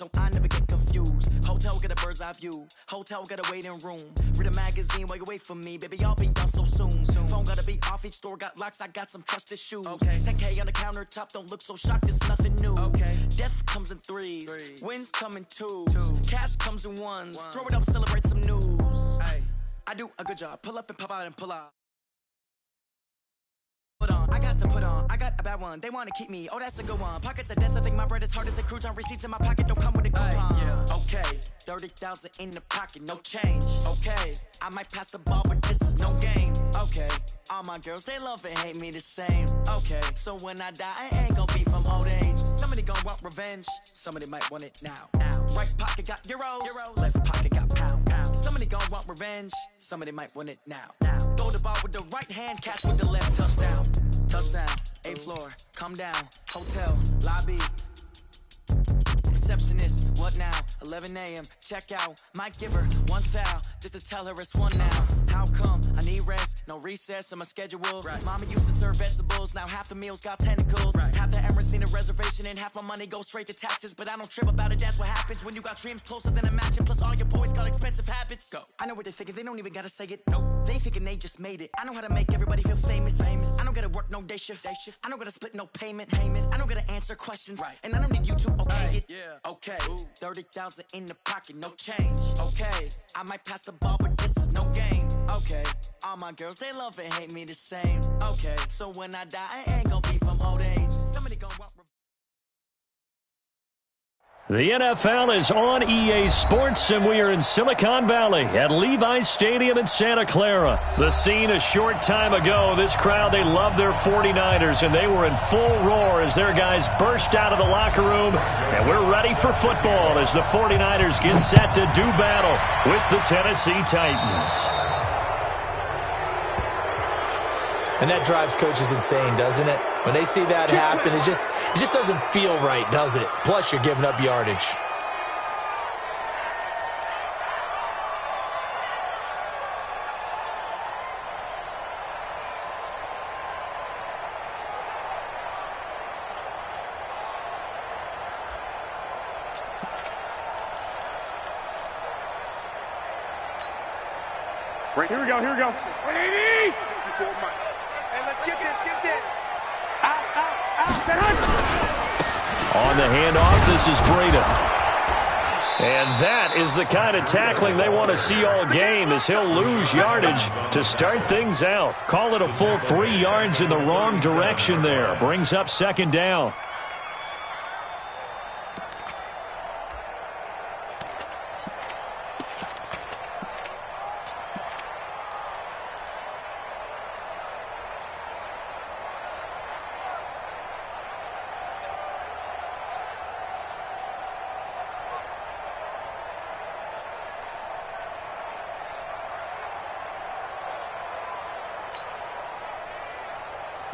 so I never get confused. Hotel get a bird's eye view. Hotel get a waiting room. Read a magazine while you wait for me. Baby, I'll be done so soon. Phone gotta be off, each store got locks, I got some trusted shoes. 10K on the countertop, don't look so shocked, it's nothing new. Death comes in threes, wins come in twos. Cash comes in ones, throw it up, celebrate some news. I do a good job, pull up and pop out and pull out. I got to put on, I got a bad one, they wanna keep me, oh that's a good one. Pockets are dense, I think my bread is hard as a crouton. Receipts in my pocket don't come with a coupon. Okay, 30,000 in the pocket, no change. Okay, I might pass the ball, but this is no game. Okay, all my girls, they love and hate me the same. Okay, so when I die, I ain't gon' be from old age. Somebody gon' want revenge, somebody might want it now. Right pocket got euros, left pocket got pounds. Somebody gon' want revenge, somebody might want it now. Throw the ball with the right hand, catch with the left, touchdown. Touchdown, 8th floor, come down, hotel, lobby. Receptionist, what now? 11 a.m., check out. Might give her one foul, just to tell her it's one now. How come? I need rest, no recess in my schedule. Mama used to serve vegetables, now half the meals got tentacles. Half the Emirates need a reservation and half my money goes straight to taxes. But I don't trip about it, that's what happens when you got dreams closer than a match. And plus all your boys got expensive habits. Go. I know what they're thinking, they don't even gotta say it. Nope. They thinking they just made it. I know how to make everybody feel famous. I don't gotta work no day shift. I don't gotta split no payment. I don't gotta answer questions. And I don't need you to okay it. Okay, 30,000 in the pocket, no change. Okay, I might pass the ball, but this is no game. Okay, all my girls, they love and hate me the same. Okay, so when I die, I ain't gon' be from old age. Somebody gon' want. The NFL is on EA Sports, and we are in Silicon Valley at Levi's Stadium in Santa Clara. The scene a short time ago, this crowd, they love their 49ers, and they were in full roar as their guys burst out of the locker room. And we're ready for football as the 49ers get set to do battle with the Tennessee Titans. And that drives coaches insane, doesn't it? When they see that happen, it just doesn't feel right, does it? Plus, you're giving up yardage. Right, here we go, here we go. 180! Hey, let's get this. Out. On the handoff, this is Breda. And that is the kind of tackling they want to see all game, as he'll lose yardage to start things out. Call it a full 3 yards in the wrong direction there. Brings up second down.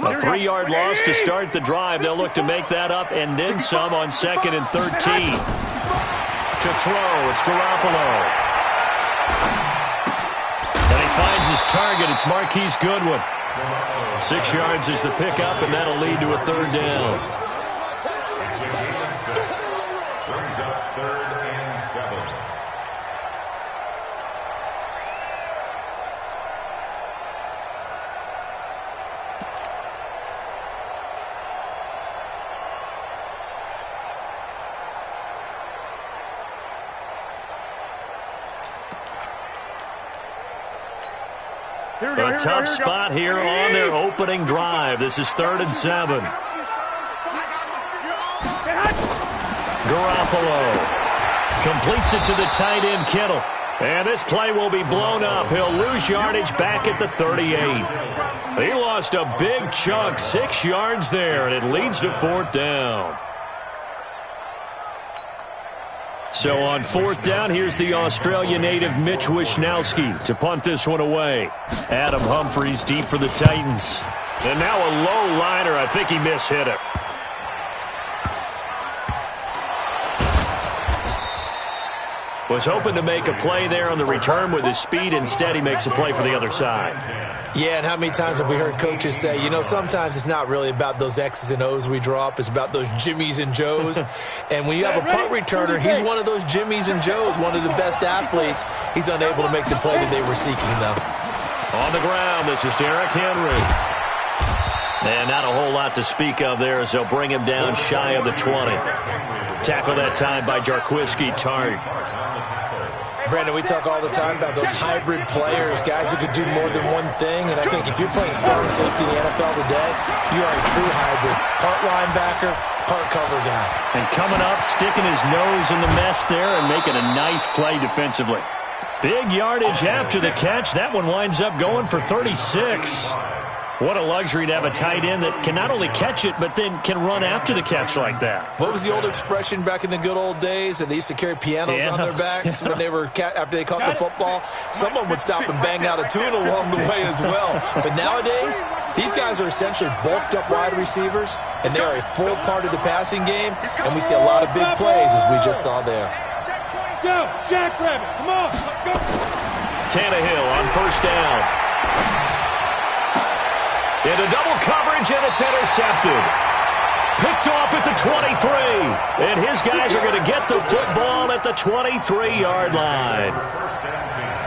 A 3-yard loss to start the drive. They'll look to make that up and then some on 2nd and 13. To throw, it's Garoppolo. And he finds his target. It's Marquise Goodwin. 6 yards is the pickup, and that'll lead to a 3rd down. Brings up 3rd and 7. A tough spot here on their opening drive. This is 3rd and 7. Garoppolo completes it to the tight end, Kittle. And this play will be blown up. He'll lose yardage back at the 38. He lost a big chunk, 6 yards there, and it leads to 4th down. So on 4th down, here's the Australia native Mitch Wishnowsky to punt this one away. Adam Humphries deep for the Titans. And now a low liner. I think he mishit it. Was hoping to make a play there on the return with his speed. Instead, he makes a play for the other side. Yeah, and how many times have we heard coaches say, you know, sometimes it's not really about those X's and O's we draw up. It's about those Jimmies and Joes. And when you have a punt returner, he's one of those Jimmies and Joes, one of the best athletes. He's unable to make the play that they were seeking, though. On the ground, this is Derrick Henry. And not a whole lot to speak of there as they'll bring him down shy of the 20. Tackle that time by Jarquiski Tart. Brandon, we talk all the time about those hybrid players, guys who could do more than one thing. And I think if you're playing starting safety in the NFL today, you are a true hybrid. Part linebacker, part cover guy. And coming up, sticking his nose in the mess there and making a nice play defensively. Big yardage after the catch. That one winds up going for 36. What a luxury to have a tight end that can not only catch it, but then can run after the catch like that. What was the old expression back in the good old days? That they used to carry pianos on their backs when they were after they caught the football. Someone would stop and bang out a tune along the way as well. But nowadays, these guys are essentially bulked up wide receivers, and they are a full part of the passing game, and we see a lot of big plays as we just saw there. Go, Jackrabbit, come on, go. Tannehill on first down. Into double coverage, and it's intercepted. Picked off at the 23. And his guys are going to get the football at the 23-yard line.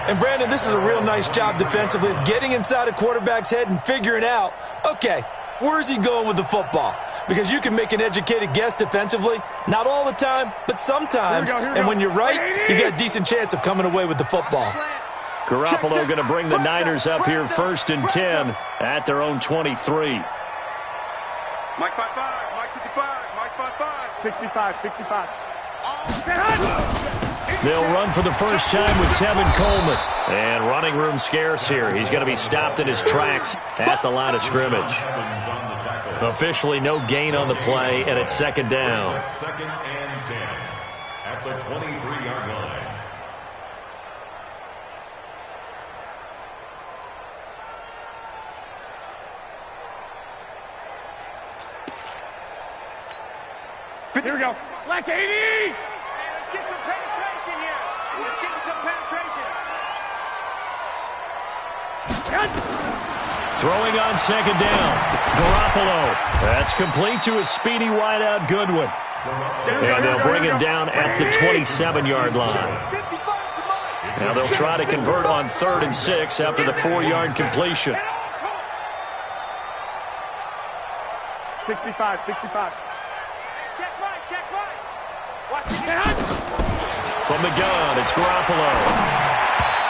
And, Brandon, this is a real nice job defensively of getting inside a quarterback's head and figuring out, okay, where's he going with the football? Because you can make an educated guess defensively. Not all the time, but sometimes. And when you're right, you got a decent chance of coming away with the football. Garoppolo going to bring the Niners up here 1st and 10 at their own 23. Mike 5-5, Mike 55, Mike 5-5. 65, 65. They'll run for the first time with Tevin Coleman. And running room scarce here. He's going to be stopped in his tracks at the line of scrimmage. Officially no gain on the play, and it's 2nd down. 2nd and 10 at the 23-yard line. Here we go. Black 80! Hey, let's get some penetration here. Let's get some penetration. Throwing on 2nd down. Garoppolo. That's complete to a speedy wideout Goodwin. And they'll bring him down at the 27-yard line. Now they'll try to convert on 3rd and 6 after the 4-yard completion. 65, 65. From the gun, it's Garoppolo.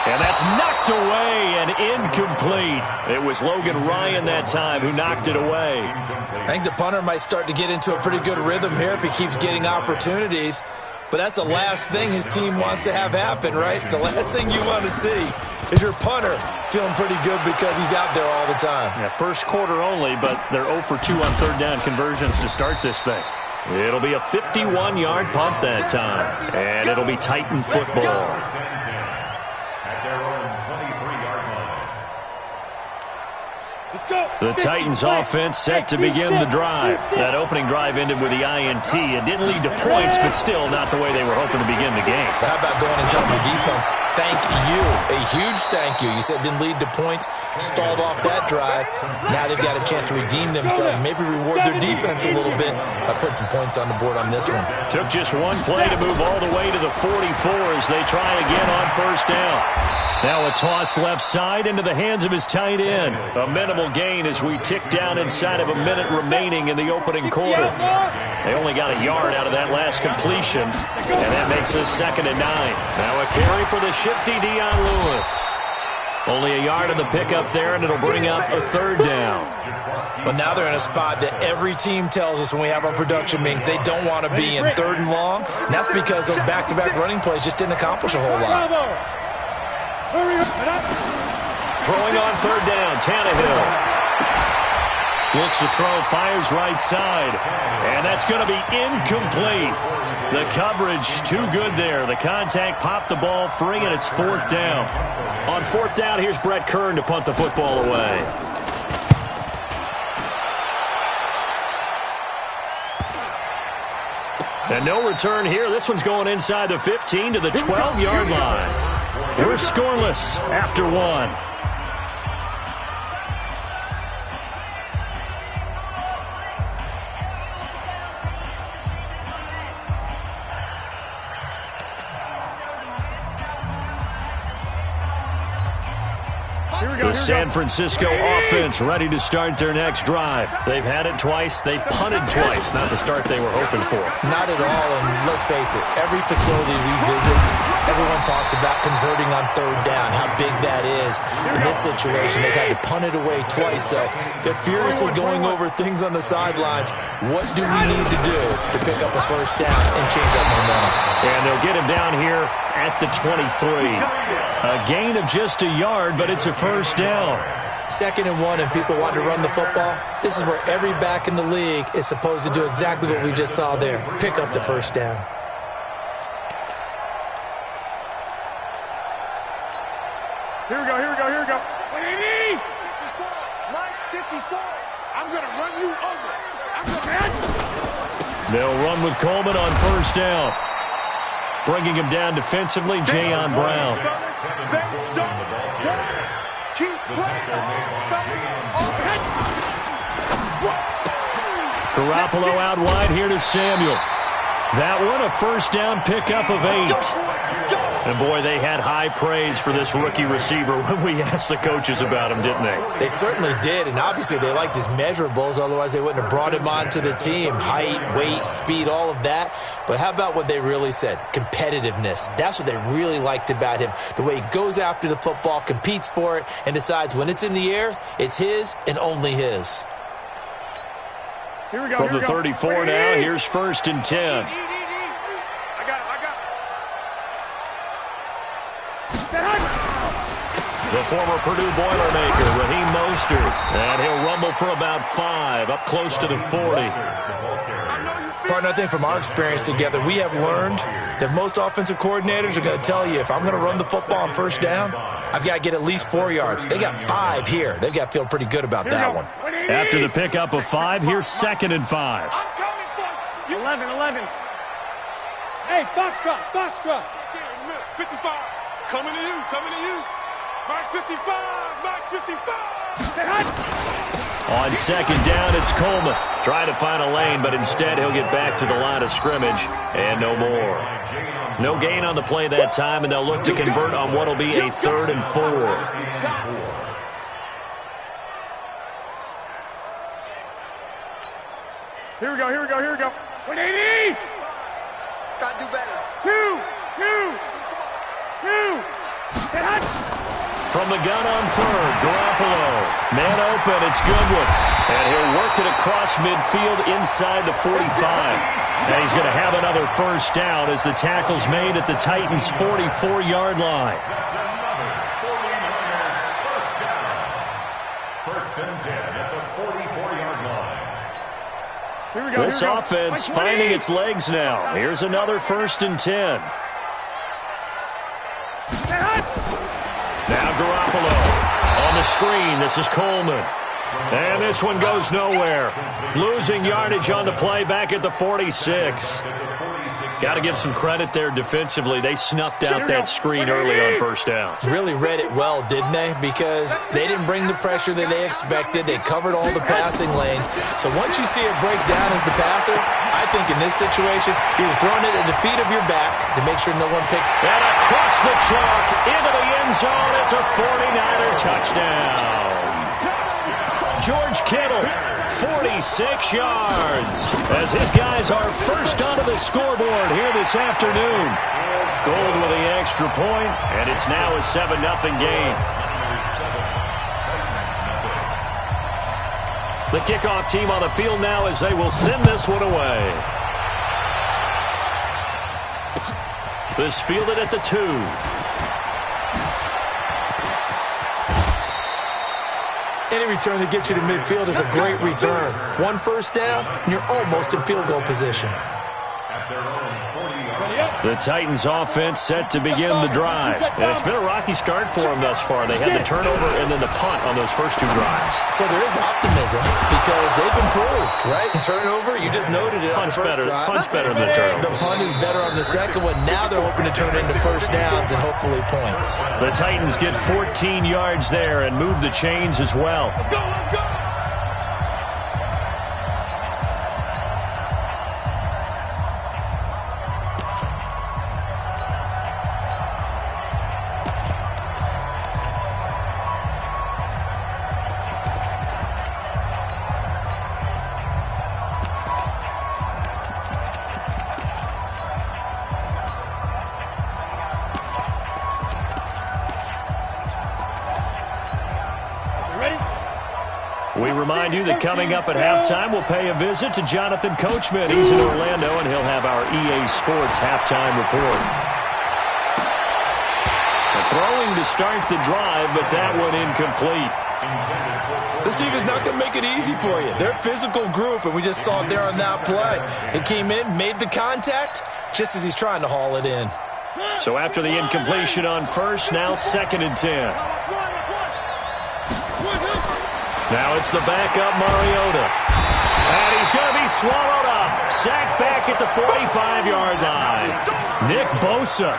And that's knocked away and incomplete. It was Logan Ryan that time who knocked it away. I think the punter might start to get into a pretty good rhythm here if he keeps getting opportunities. But that's the last thing his team wants to have happen, right? The last thing you want to see is your punter feeling pretty good because he's out there all the time. Yeah, first quarter only, but they're 0 for 2 on 3rd down conversions to start this thing. It'll be a 51-yard punt that time, and it'll be Titan football. The Titans offense set to begin the drive. That opening drive ended with the INT. It didn't lead to points, but still not the way they were hoping to begin the game. How about going and telling your defense, thank you, a huge thank you. You said it didn't lead to points, stalled off that drive. Now they've got a chance to redeem themselves, maybe reward their defense a little bit by putting some points on the board on this one. Took just one play to move all the way to the 44 as they try again on 1st down. Now a toss left side into the hands of his tight end. A minimal gain as we tick down inside of a minute remaining in the opening quarter. They only got a yard out of that last completion, and that makes us 2nd and 9. Now a carry for the shifty Dion Lewis. Only a yard on the pickup there, and it'll bring up a 3rd down. But now they're in a spot that every team tells us when we have our production meetings they don't want to be in 3rd and long. And that's because those back-to-back running plays just didn't accomplish a whole lot. Throwing on 3rd down, Tannehill. Looks to throw, fires right side. And that's going to be incomplete. The coverage too good there. The contact popped the ball free, and it's 4th down. On 4th down, here's Brett Kern to punt the football away. And no return here. This one's going inside the 15 to the 12-yard line. We're scoreless after one. The San Francisco offense ready to start their next drive. They've had it twice. They've punted twice. Not the start they were hoping for. Not at all, and let's face it, every facility we visit, everyone talks about converting on third down, how big that is. In this situation, they've had to punt it away twice, so they're furiously going over things on the sidelines. What do we need to do to pick up a first down and change up momentum? And they'll get him down here at the 23. A gain of just a yard, but it's a first down. 2nd and 1, and people want to run the football. This is where every back in the league is supposed to do exactly what we just saw there. Pick up the first down. Here we go, here we go, here we go. 180! 54. I'm going to run you over. They'll run with Coleman on first down. Bringing him down defensively, Jayon Brown. Garoppolo out wide here to Samuel. That one a first down pickup of 8. And, boy, they had high praise for this rookie receiver when we asked the coaches about him, didn't they? They certainly did, and obviously they liked his measurables. Otherwise, they wouldn't have brought him onto the team. Height, weight, speed, all of that. But how about what they really said? Competitiveness. That's what they really liked about him. The way he goes after the football, competes for it, and decides when it's in the air, it's his and only his. Here we go, From the 34 now, here's 1st and 10. The former Purdue Boilermaker, Raheem Mostert. And he'll rumble for about 5, up close to the 40. Partner, I think from our experience together, we have learned that most offensive coordinators are going to tell you, if I'm going to run the football on first down, I've got to get at least 4 yards. They got 5 here. They've got to feel pretty good about that one. After the pickup of 5, here's 2nd and 5. I'm coming for you. 11. Hey, Foxtrot. 55. Coming to you. Mark 55. On 2nd down, it's Coleman. Trying to find a lane, but instead he'll get back to the line of scrimmage. And no more. No gain on the play that time, and they'll look to convert on what will be a 3rd and 4. Here we go. 180! Gotta do better. 2. From the gun on 3rd, Garoppolo. Man open, it's Goodwin. And he'll work it across midfield inside the 45. And he's going to have another first down as the tackle's made at the Titans' 44-yard line. First and 10 at the 44-yard line. Here we go. This offense finding its legs now. Here's another 1st and 10. Now Garoppolo on the screen. This is Coleman. And this one goes nowhere. Losing yardage on the play back at the 46. Got to give some credit there defensively. They snuffed out that screen early on first down. Really read it well, didn't they? Because they didn't bring the pressure that they expected. They covered all the passing lanes. So once you see it break down as the passer, I think in this situation, you're throwing it at the feet of your back to make sure no one picks. And across the chalk into the end zone. It's a 49er touchdown. George Kittle, 46 yards, as his guys are first onto the scoreboard here this afternoon. Gold with the extra point, and it's now a 7-0 game. The kickoff team on the field now as they will send this one away. This fielded at the 2. Any return that gets you to midfield is a great return. 1 first down, and you're almost in field goal position. At their own 40-yard The Titans offense set to begin the drive. And it's been a rocky start for them thus far. They had the turnover and then the punt on those first two drives. So there is optimism because they've improved, right? Turnover, you just noted it. Punt's better than the turnover. The punt is better on the second one. Now they're hoping to turn into first downs and hopefully points. The Titans get 14 yards there and move the chains as well. Let's go, let's go. We remind you that coming up at halftime, we'll pay a visit to Jonathan Coachman. He's in Orlando, and he'll have our EA Sports halftime report. Throwing to start the drive, but that one incomplete. This team is not going to make it easy for you. They're a physical group, and we just saw it there on that play. It came in, made the contact, just as he's trying to haul it in. So after the incompletion on first, now 2nd and 10. Now it's the backup Mariota. And he's going to be swallowed up. Sacked back at the 45-yard line. Nick Bosa.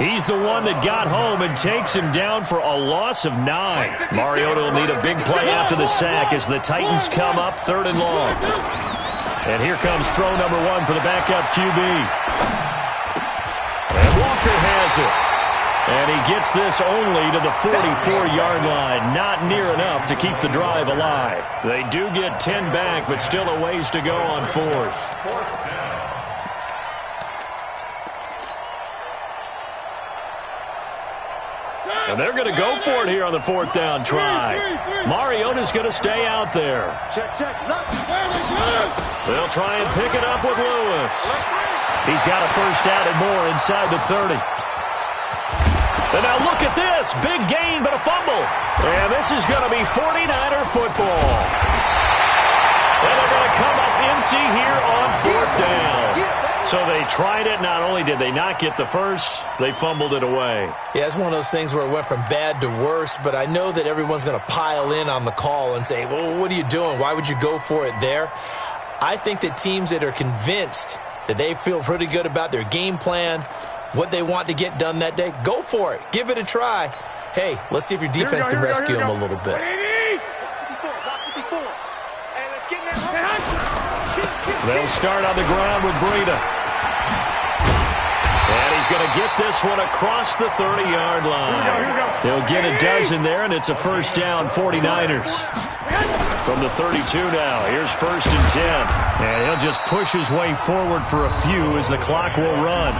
He's the one that got home and takes him down for a loss of 9. Mariota will need a big play after the sack as the Titans come up 3rd and long. And here comes throw number 1 for the backup QB. And Walker has it. And he gets this only to the 44-yard line. Not near enough to keep the drive alive. They do get 10 back, but still a ways to go on 4th. And they're going to go for it here on the 4th down try. Mariota's going to stay out there. They'll try and pick it up with Lewis. He's got a first down and more inside the 30. And now look at this. Big gain, but a fumble. And this is going to be 49er football. And they're going to come up empty here on 4th down. So they tried it. Not only did they not get the first, they fumbled it away. Yeah, it's one of those things where it went from bad to worse, but I know that everyone's going to pile in on the call and say, well, what are you doing? Why would you go for it there? I think that teams that are convinced that they feel pretty good about their game plan, what they want to get done that day, go for it. Give it a try. Hey, let's see if your defense can rescue them a little bit. They'll start on the ground with Breida. And he's going to get this one across the 30-yard line. He'll get a dozen there, and it's a first down, 49ers. From the 32 now, here's 1st and 10. And he'll just push his way forward for a few as the clock will run.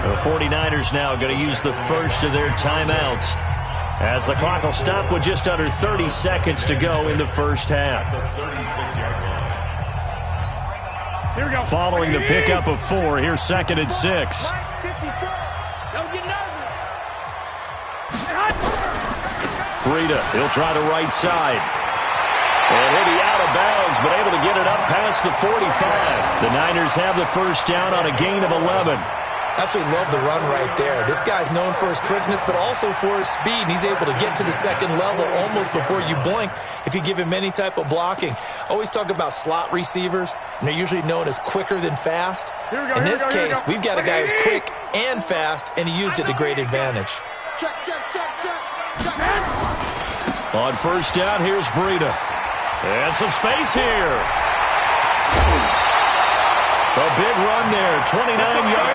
The 49ers now going to use the first of their timeouts as the clock will stop with just under 30 seconds to go in the first half. Here we go. Following the pickup of 4, here's 2nd and 6. Don't get nervous. Breida, he'll try the right side. And he'll be out of bounds, but able to get it up past the 45. The Niners have the first down on a gain of 11. Absolutely love the run right there. This guy's known for his quickness, but also for his speed. And he's able to get to the second level almost before you blink if you give him any type of blocking. Always talk about slot receivers, and they're usually known as quicker than fast. In this case, we've got a guy who's quick and fast, and he used it to great advantage. Check. On first down, here's Breida. And some space here. A big run there, 29 yards.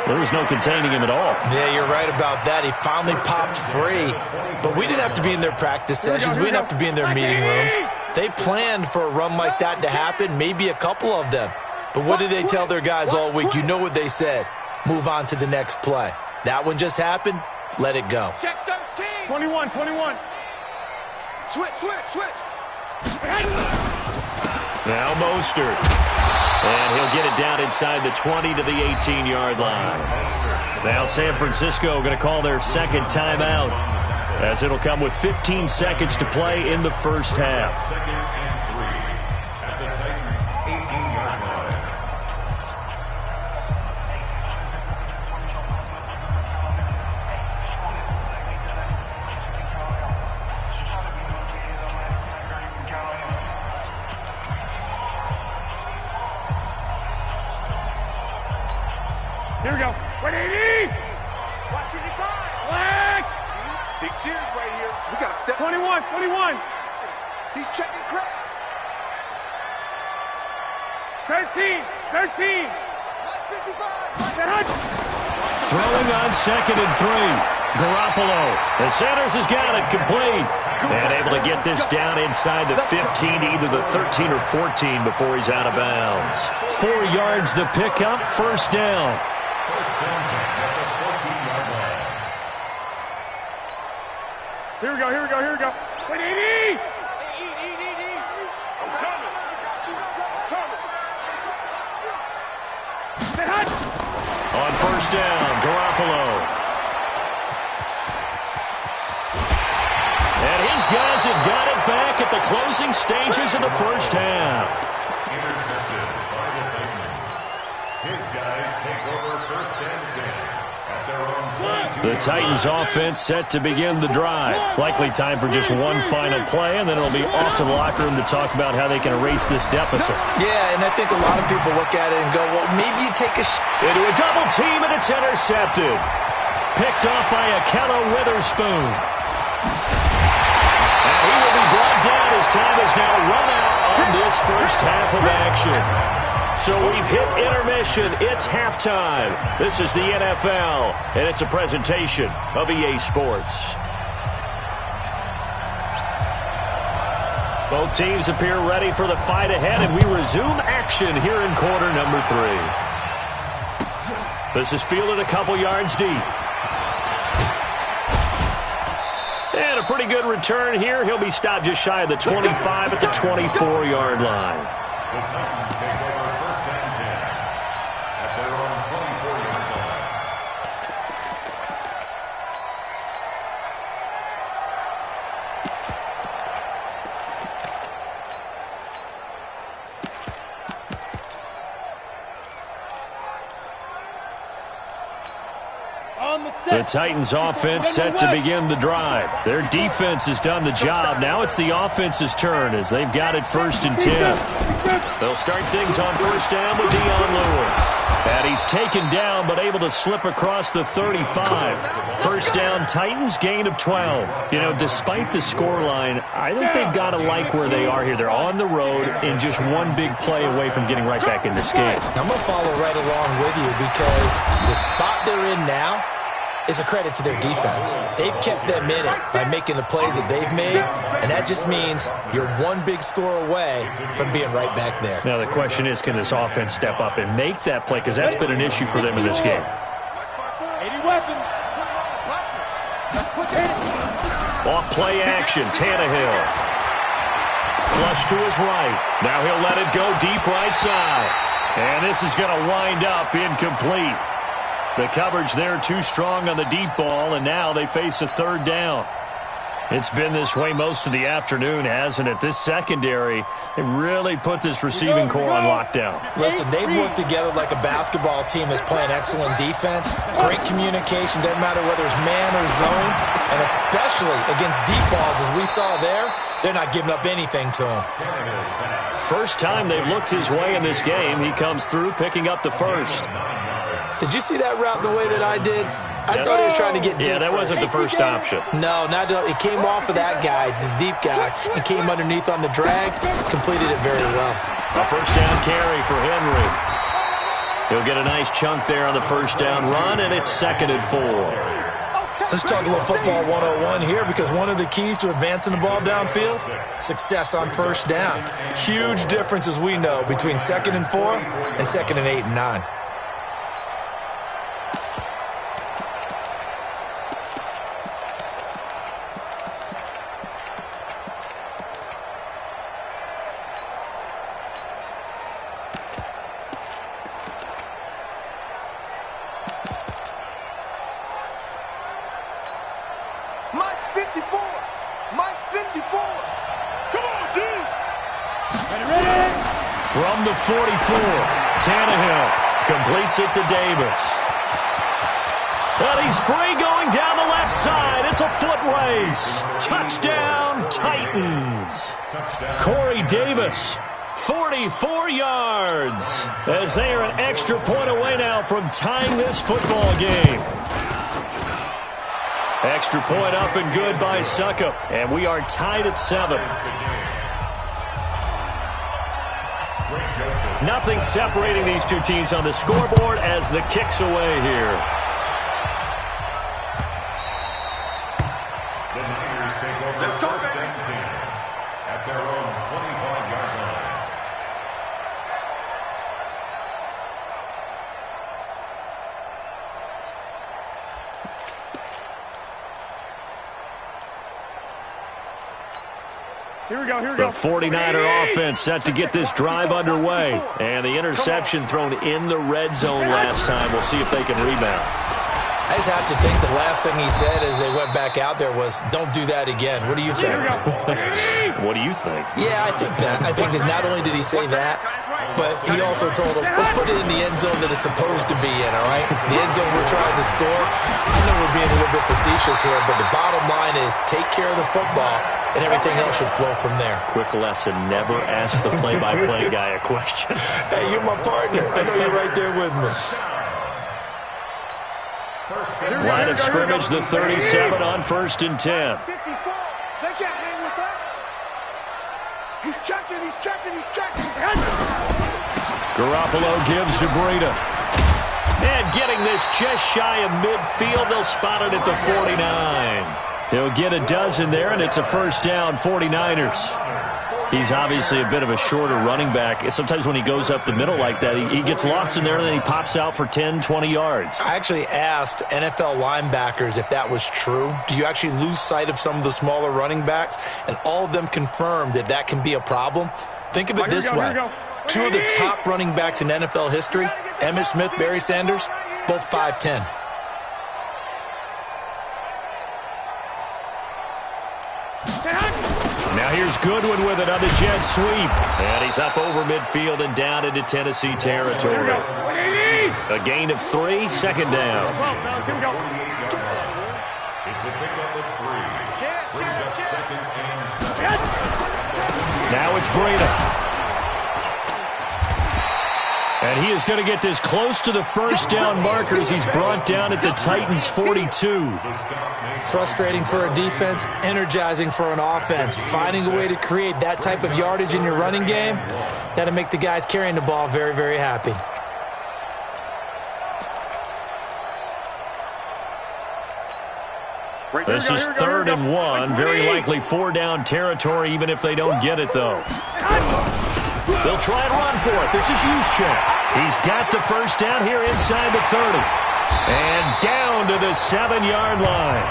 There was no containing him at all. Yeah, you're right about that. He finally popped free. But we didn't have to be in their practice sessions. We didn't have to be in their meeting rooms. They planned for a run like that to happen, maybe a couple of them. But what did they tell their guys all week? You know what they said. Move on to the next play. That one just happened. Let it go. Check 13. 21. Switch. Now Mostert. And he'll get it down inside the 20 to the 18-yard line. Now San Francisco going to call their second timeout as it'll come with 15 seconds to play in the first half. Here we go. 180. Watch your side. Flex. Big series right here. We got to step. 21. He's checking crowd. 13. 13. 55. Throwing on 2nd and 3. Garoppolo. The Sanders has got it complete. And able to get this down inside the 15, either the 13 or 14 before he's out of bounds. 4 yards the pickup, first down. First down at the 14-yard line. Here we go. 180. I'm coming. On first down, Garoppolo. And his guys have got it back at the closing stages of the first half. Intercepted by the Titans. His guys take over first and 10 at their own 22. The Titans offense set to begin the drive. Likely time for just one final play, and then it'll be off to the locker room to talk about how they can erase this deficit. Yeah, and I think a lot of people look at it and go, well, maybe you take a Into a double team, and it's intercepted. Picked off by Akello Witherspoon. And he will be brought down as time has now run out on this first half of action. So we've hit intermission. It's halftime. This is the NFL, and it's a presentation of EA Sports. Both teams appear ready for the fight ahead, and we resume action here in quarter number 3. This is fielded a couple yards deep. And a pretty good return here. He'll be stopped just shy of the 25 at the 24-yard line. The Titans take over first and 10 at their own 24-yard line. The Titans offense set to begin the drive. Their defense has done the job. Now it's the offense's turn as they've got it first and 10. They'll start things on first down with Dion Lewis. And he's taken down but able to slip across the 35. First down, Titans, gain of 12. You know, despite the scoreline, I think they've got to like where they are here. They're on the road and just one big play away from getting right back in this game. I'm going to follow right along with you because the spot they're in now is a credit to their defense. They've kept them in it by making the plays that they've made, and that just means you're one big score away from being right back there. Now the question is, can this offense step up and make that play? Because that's been an issue for them in this game. 80 weapons. Off play action, Tannehill. Flush to his right. Now he'll let it go deep right side. And this is going to wind up incomplete. The coverage there too strong on the deep ball, and now they face a third down. It's been this way most of the afternoon, hasn't it? This secondary, they really put this receiving core on lockdown. Listen, they've worked together like a basketball team that's playing excellent defense. Great communication, doesn't matter whether it's man or zone, and especially against deep balls, as we saw there, they're not giving up anything to him. First time they've looked his way in this game, he comes through picking up the first. Did you see that route the way that I did? I thought he was trying to get deep. Yeah, that wasn't the first option. No, it came off of that guy, the deep guy. He came underneath on the drag, completed it very well. A first down carry for Henry. He'll get a nice chunk there on the first down run, and it's 2nd and 4. Let's talk a little football 101 here, because one of the keys to advancing the ball downfield, success on first down. Huge difference, as we know, between 2nd and 4 and 2nd and 8 and 9. From the 44, Tannehill completes it to Davis. But he's free going down the left side. It's a foot race. Touchdown, Titans. Corey Davis 44 yards, as they are an extra point away now from tying this football game. Extra point up and good by Suckup, and we are tied at 7. Nothing separating these two teams on the scoreboard as the kick's away here. The Niners take over first and 10 at their own 25-yard line. Here we go, here we go. The 49er offense set to get this drive underway. And the interception thrown in the red zone last time. We'll see if they can rebound. I just have to think the last thing he said as they went back out there was, don't do that again. What do you think? What do you think? Yeah, I think that. I think that not only did he say that, but he also told them, let's put it in the end zone that it's supposed to be in, all right? The end zone we're trying to score. I know we're being a little bit facetious here, but the bottom line is take care of the football, and everything else should flow from there. Quick lesson, never ask the play-by-play guy a question. Hey, you're my partner. I know you're right there with me. Line of scrimmage, the 37 on 1st and 10. 54. They can't hang with us. He's checking, he's checking, he's checking. Garoppolo gives to Breida. And getting this just shy of midfield, they'll spot it at the 49. He'll get a dozen there, and it's a first down, 49ers. He's obviously a bit of a shorter running back. Sometimes when he goes up the middle like that, he gets lost in there, and then he pops out for 10, 20 yards. I actually asked NFL linebackers if that was true. Do you actually lose sight of some of the smaller running backs? And all of them confirmed that that can be a problem. Think of it this way. Two of the top running backs in NFL history, Emmitt Smith, Barry Sanders, both 5'10". Now here's Goodwin with it on the jet sweep. And he's up over midfield and down into Tennessee territory. A gain of 3, second down. It's a pickup of 3. Brings up 2nd and 7. Now it's Breida. And he is going to get this close to the first down markers. He's brought down at the Titans' 42. Frustrating for a defense, energizing for an offense. Finding a way to create that type of yardage in your running game, that'll make the guys carrying the ball very, very happy. This is 3rd and 1. Very likely 4-down territory, even if they don't get it, though. They'll try and run for it. This is Juszczyk. He's got the first down here inside the 30. And down to the 7-yard line.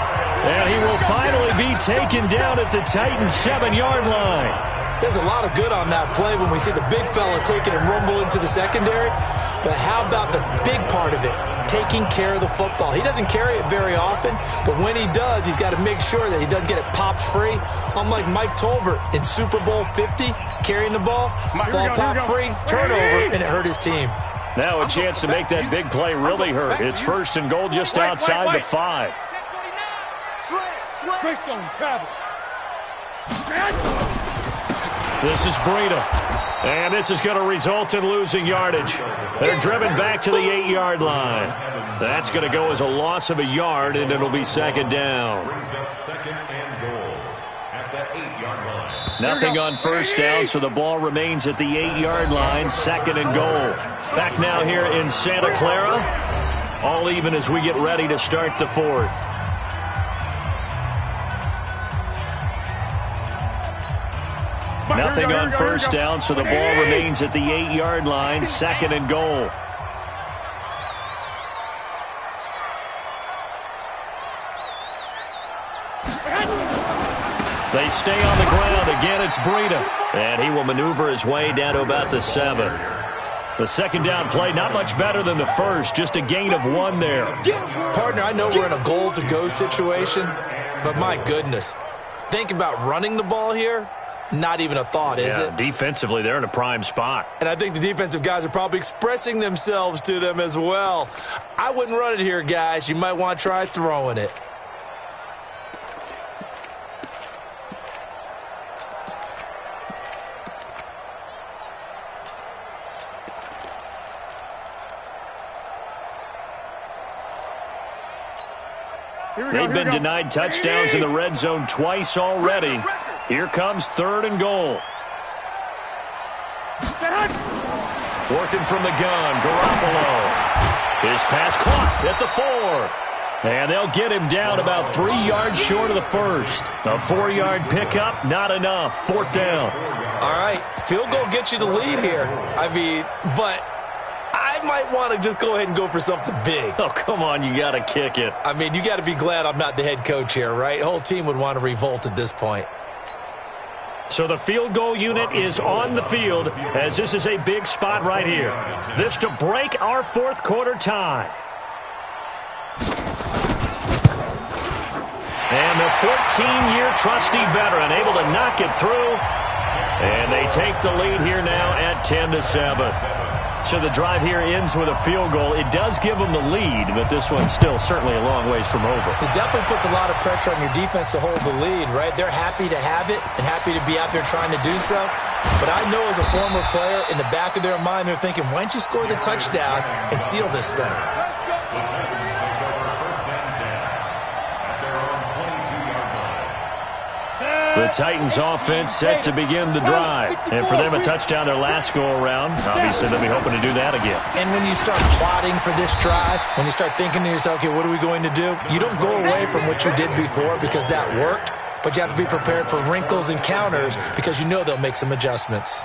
And he will finally be taken down at the Titans' 7-yard line. There's a lot of good on that play when we see the big fella take it and rumble into the secondary. But how about the big part of it, taking care of the football? He doesn't carry it very often, but when he does, he's got to make sure that he doesn't get it popped free. Unlike Mike Tolbert in Super Bowl 50, carrying the ball popped free, turnover, and it hurt his team. Now a chance to make that big play really hurt. It's 1st and goal just outside the 5. Greystone travel. This is Breida. And this is going to result in losing yardage. They're driven back to the 8-yard line. That's going to go as a loss of a yard, and it'll be 2nd down. Brings up 2nd and goal at the 8-yard line. Nothing on first down, so the ball remains at the 8-yard line, 2nd and goal. Back now here in Santa Clara. All even as we get ready to start the 4th. Nothing on first down, so the ball remains at the 8-yard line, 2nd and goal. They stay on the ground. Again, it's Breida. And he will maneuver his way down to about the 7. The 2nd down play, not much better than the first, just a gain of 1 there. Partner, I know we're in a goal-to-go situation, but my goodness, think about running the ball here. Not even a thought, is it? Defensively, they're in a prime spot. And I think the defensive guys are probably expressing themselves to them as well. I wouldn't run it here, guys. You might want to try throwing it. They've been denied touchdowns in the red zone twice already. Here comes 3rd and goal. Working from the gun, Garoppolo. His pass caught at the 4. And they'll get him down about 3 yards short of the first. A 4-yard pickup, not enough. 4th down. All right, field goal gets you the lead here. I mean, but I might want to just go ahead and go for something big. Oh, come on, you got to kick it. I mean, you got to be glad I'm not the head coach here, right? The whole team would want to revolt at this point. So the field goal unit is on the field as this is a big spot right here. This to break our 4th quarter tie. And the 14-year trusty veteran able to knock it through. And they take the lead here now at 10-7. So the drive here ends with a field goal. It does give them the lead, but this one's still certainly a long ways from over. It definitely puts a lot of pressure on your defense to hold the lead, right? They're happy to have it and happy to be out there trying to do so. But I know as a former player, in the back of their mind, they're thinking, why don't you score the touchdown and seal this thing? The Titans offense set to begin the drive. And for them, a touchdown their last go-around. Obviously, they'll be hoping to do that again. And when you start plotting for this drive, when you start thinking to yourself, okay, what are we going to do? You don't go away from what you did before because that worked, but you have to be prepared for wrinkles and counters because you know they'll make some adjustments.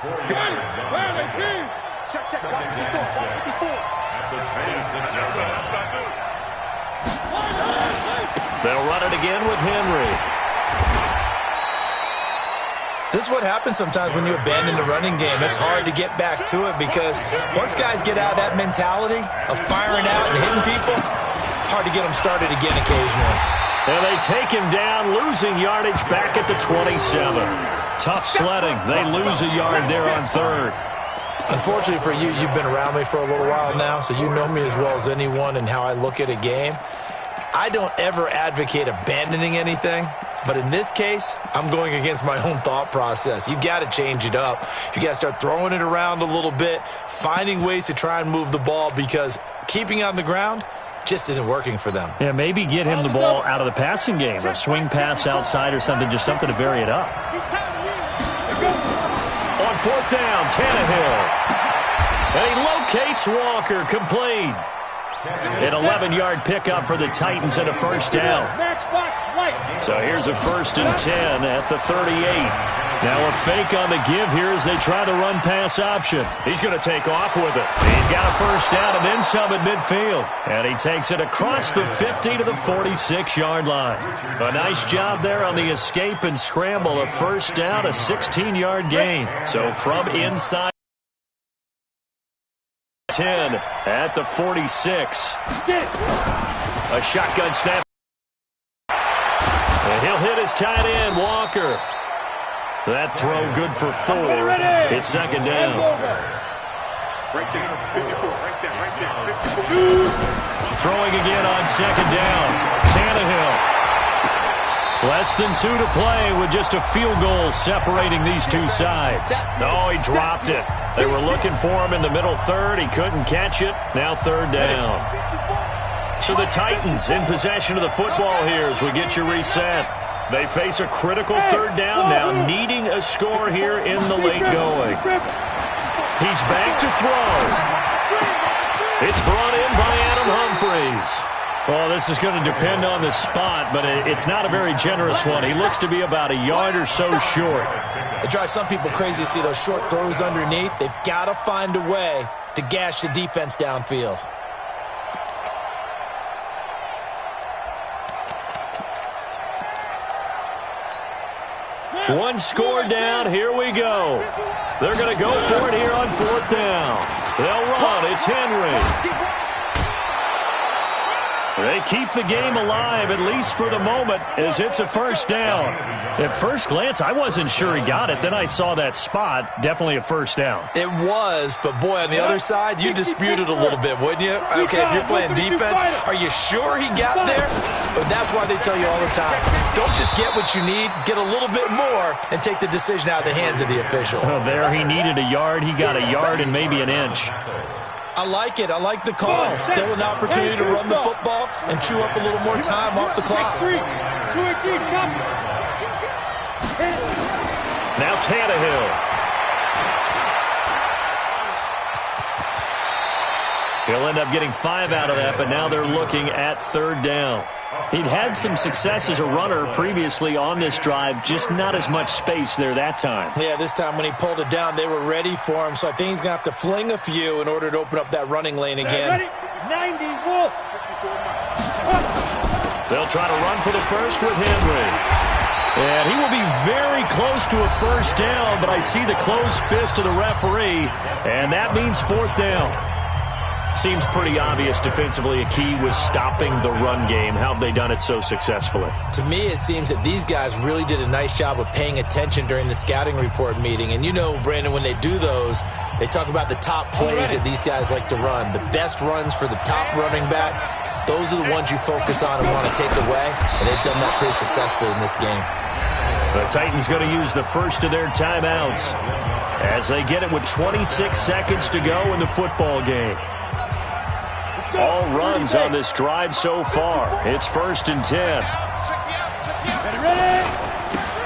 They'll run it again with Henry. This is what happens sometimes when you abandon the running game. It's hard to get back to it because once guys get out of that mentality of firing out and hitting people, hard to get them started again occasionally. And they take him down, losing yardage back at the 27. Tough sledding. They lose a yard there on 3rd. Unfortunately for you, you've been around me for a little while now, so you know me as well as anyone and how I look at a game. I don't ever advocate abandoning anything. But in this case, I'm going against my own thought process. You got to change it up. You got to start throwing it around a little bit, finding ways to try and move the ball because keeping on the ground just isn't working for them. Yeah, maybe get him the ball out of the passing game, a swing pass outside or something, just something to vary it up. On 4th down, Tannehill. And he locates Walker, complete. An 11-yard pickup for the Titans and a 1st down. So here's a 1st and 10 at the 38. Now a fake on the give here as they try the run-pass option. He's going to take off with it. He's got a 1st down and then some at midfield. And he takes it across the 50 to the 46-yard line. A nice job there on the escape and scramble. A 1st down, a 16-yard gain. So from inside 10 at the 46. A shotgun snap. And he'll hit his tight end, Walker. That throw good for 4. It's 2nd down. Right there, 54, right there. Throwing again on 2nd down. Tannehill. Less than 2 to play with just a field goal separating these two sides. Oh, he dropped it. They were looking for him in the middle 3rd. He couldn't catch it. Now 3rd down. So the Titans in possession of the football here as we get you reset. They face a critical 3rd down now, needing a score here in the late going. He's back to throw. It's brought in by Adam Humphries. Well, this is going to depend on the spot, but it's not a very generous one. He looks to be about a yard or so short. It drives some people crazy to see those short throws underneath. They've got to find a way to gash the defense downfield. One score down. Here we go. They're going to go for it here on 4th down. They'll run. It's Henry. They keep the game alive, at least for the moment, as it's a 1st down. At first glance, I wasn't sure he got it. Then I saw that spot. Definitely a 1st down. It was, but boy, on the other side, you disputed a little bit, wouldn't you? Okay, if you're playing defense, are you sure he got there? But that's why they tell you all the time, don't just get what you need, get a little bit more, and take the decision out of the hands of the officials. Well, there he needed a yard. He got a yard and maybe an inch. I like it. I like the call. Still an opportunity to run the football and chew up a little more time off the clock. Now Tannehill. He'll end up getting 5 out of that, but now they're looking at third down. He'd had some success as a runner previously on this drive, just not as much space there that time. Yeah, this time when he pulled it down, they were ready for him, so I think he's going to have to fling a few in order to open up that running lane again. Ready? 90, Wolf. They'll try to run for the first with Henry. And he will be very close to a first down, but I see the closed fist of the referee, and that means fourth down. Seems pretty obvious defensively a key was stopping the run game. How have they done it so successfully? To me, it seems that these guys really did a nice job of paying attention during the scouting report meeting. And you know, Brandon, when they do those, they talk about the top plays that these guys like to run. The best runs for the top running back, those are the ones you focus on and want to take away. And they've done that pretty successfully in this game. The Titans going to use the first of their timeouts as they get it with 26 seconds to go in the football game. All runs on this drive so far. It's 1st and 10.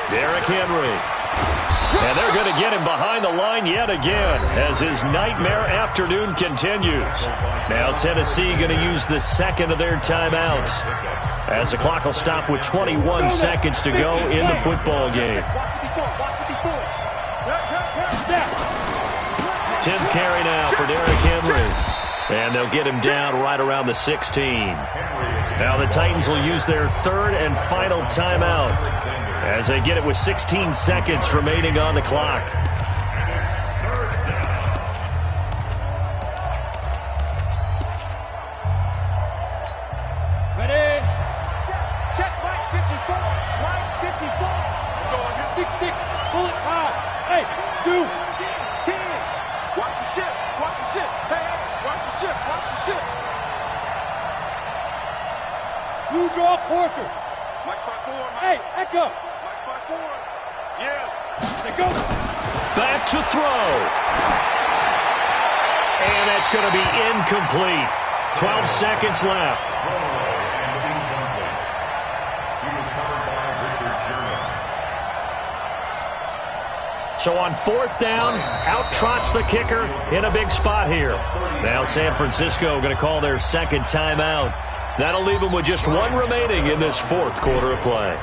Derrick Henry. And they're going to get him behind the line yet again as his nightmare afternoon continues. Now Tennessee going to use the second of their timeouts as the clock will stop with 21 seconds to go in the football game. 10th carry now for Derrick Henry. And they'll get him down right around the 16. Now the Titans will use their third and final timeout as they get it with 16 seconds remaining on the clock. Ready? Check, Mike 54. Mike 54. Let's go. 6-6. Bullet time. Hey, 2, 10. Watch the ship. Watch the ship. Hey. Watch the ship, watch the ship. Blue draw Corkers. Mike 5-4, Mike. Hey, Echo. Mike 5-4. Yeah. They go. Back to throw. And that's going to be incomplete. 12 seconds left. So on 4th down, out trots the kicker in a big spot here. Now San Francisco going to call their second timeout. That'll leave them with just one remaining in this 4th quarter of play.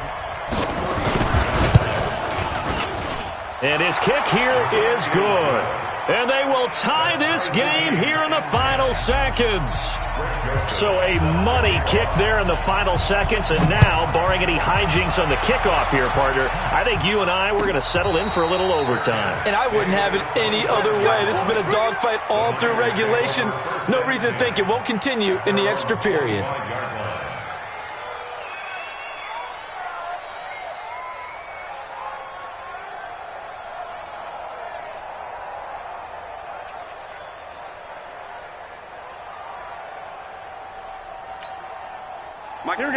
And his kick here is good. And they will tie this game here in the final seconds. So a money kick there in the final seconds. And now, barring any hijinks on the kickoff here, partner, I think you and I, we're going to settle in for a little overtime. And I wouldn't have it any other way. This has been a dogfight all through regulation. No reason to think it won't continue in the extra period.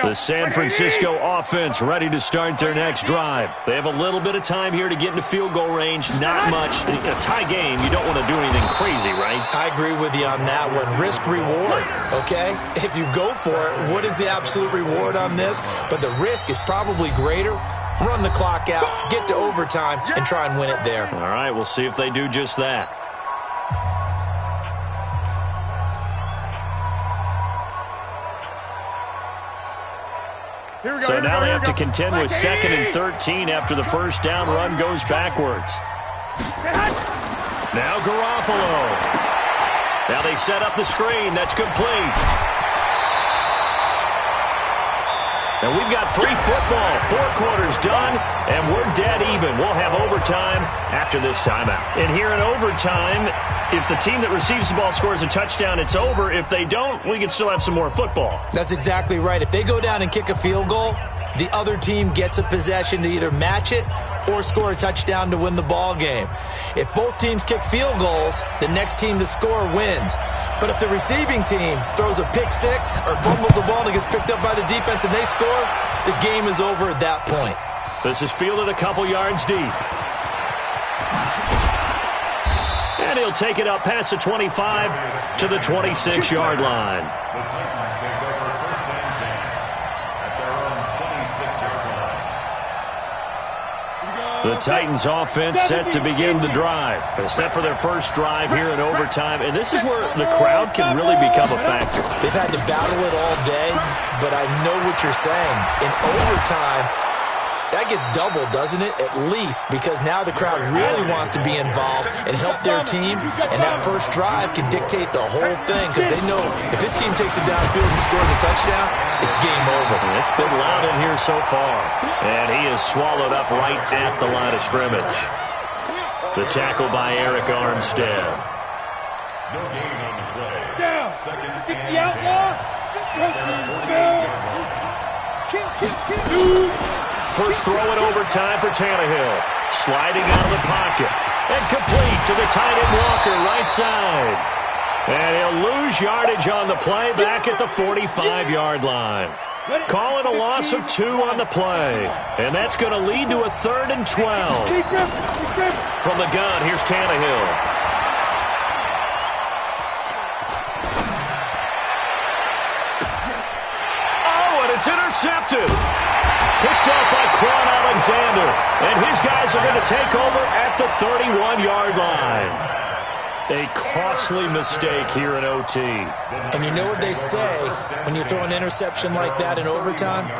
The San Francisco offense ready to start their next drive. They have a little bit of time here to get into field goal range. Not much. In a tie game, you don't want to do anything crazy, right? I agree with you on that one. Risk reward, okay? If you go for it, what is the absolute reward on this? But the risk is probably greater. Run the clock out, get to overtime, and try and win it there. All right, we'll see if they do just that. So now they have to contend with 2nd and 13 after the first down run goes backwards. Now Garoppolo. Now they set up the screen. That's complete. And we've got free football. 4 quarters done, and we're dead even. We'll have overtime after this timeout. And here in overtime, if the team that receives the ball scores a touchdown, it's over. If they don't, we can still have some more football. That's exactly right. If they go down and kick a field goal, the other team gets a possession to either match it or score a touchdown to win the ball game. If both teams kick field goals, the next team to score wins. But if the receiving team throws a pick six or fumbles the ball and it gets picked up by the defense and they score, the game is over at that point. This is fielded a couple yards deep. And he'll take it up past the 25 to the 26-yard line. The Titans take over first and 10 at their own 26-yard line. The Titans offense set to begin the drive. They're set for their first drive here in overtime, and this is where the crowd can really become a factor. They've had to battle it all day, but I know what you're saying. In overtime, that gets doubled, doesn't it? At least, because now the crowd really wants to be involved and help their team, and that first drive can dictate the whole thing because they know if this team takes it downfield and scores a touchdown, it's game over. It's been loud in here so far, and he is swallowed up right at the line of scrimmage. The tackle by Eric Armstead. No gain on the play. Down. Second 60 outlaw. First throw in overtime for Tannehill. Sliding out of the pocket. And complete to the tight end Walker, right side. And he'll lose yardage on the play back at the 45-yard line. Calling a loss of 2 on the play. And that's going to lead to a 3rd and 12. From the gun, here's Tannehill. Oh, and it's intercepted. Picked up by Quan Alexander. And his guys are going to take over at the 31-yard line. A costly mistake here in OT. And you know what they say, when you throw an interception like that in overtime,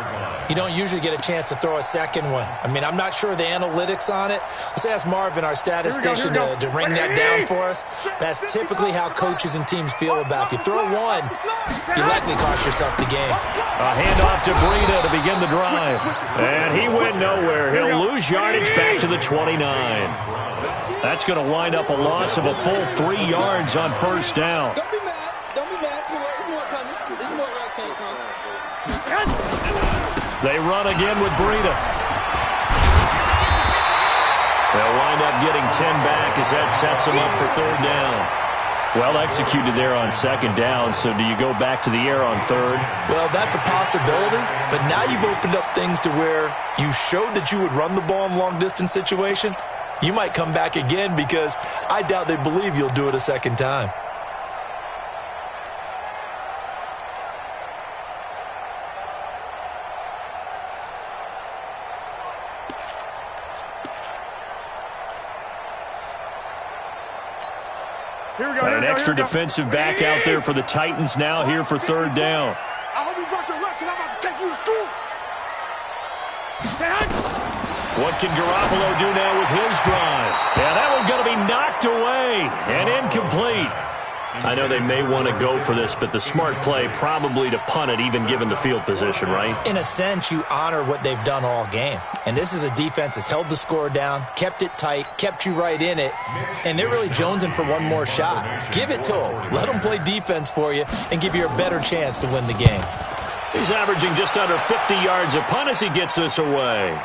you don't usually get a chance to throw a second one. I mean, I'm not sure the analytics on it. Let's ask Marvin, our statistician, to ring that down for us. That's typically how coaches and teams feel about it. If you throw one, you likely cost yourself the game. A handoff to Breida to begin the drive. And he went nowhere. He'll lose yardage back to the 29. That's going to wind up a loss of a full 3 yards on first down. Don't be mad. Don't be mad. There's more coming. There's more where I came from. They run again with Breida. They'll wind up getting 10 back as that sets them up for 3rd down. Well executed there on 2nd down, so do you go back to the air on 3rd? Well, that's a possibility, but now you've opened up things to where you showed that you would run the ball in long-distance situation. You might come back again because I doubt they believe you'll do it a second time. An extra defensive back out there for the Titans now here for 3rd down. I hope you brought your lunch because I'm about to take you to school. What can Garoppolo do now with his drive? Yeah, that one's going to be knocked away and incomplete. I know they may want to go for this, but the smart play probably to punt it, even given the field position, right? In a sense, you honor what they've done all game. And this is a defense that's held the score down, kept it tight, kept you right in it, and they're really jonesing for one more shot. Give it to them. Let them play defense for you and give you a better chance to win the game. He's averaging just under 50 yards a punt as he gets this away.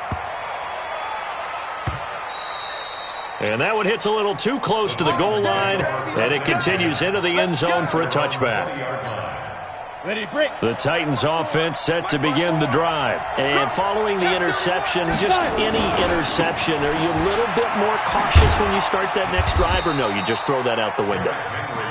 And that one hits a little too close to the goal line, and it continues into the end zone for a touchback. The Titans offense set to begin the drive. And following the interception, just any interception, are you a little bit more cautious when you start that next drive, or no, you just throw that out the window?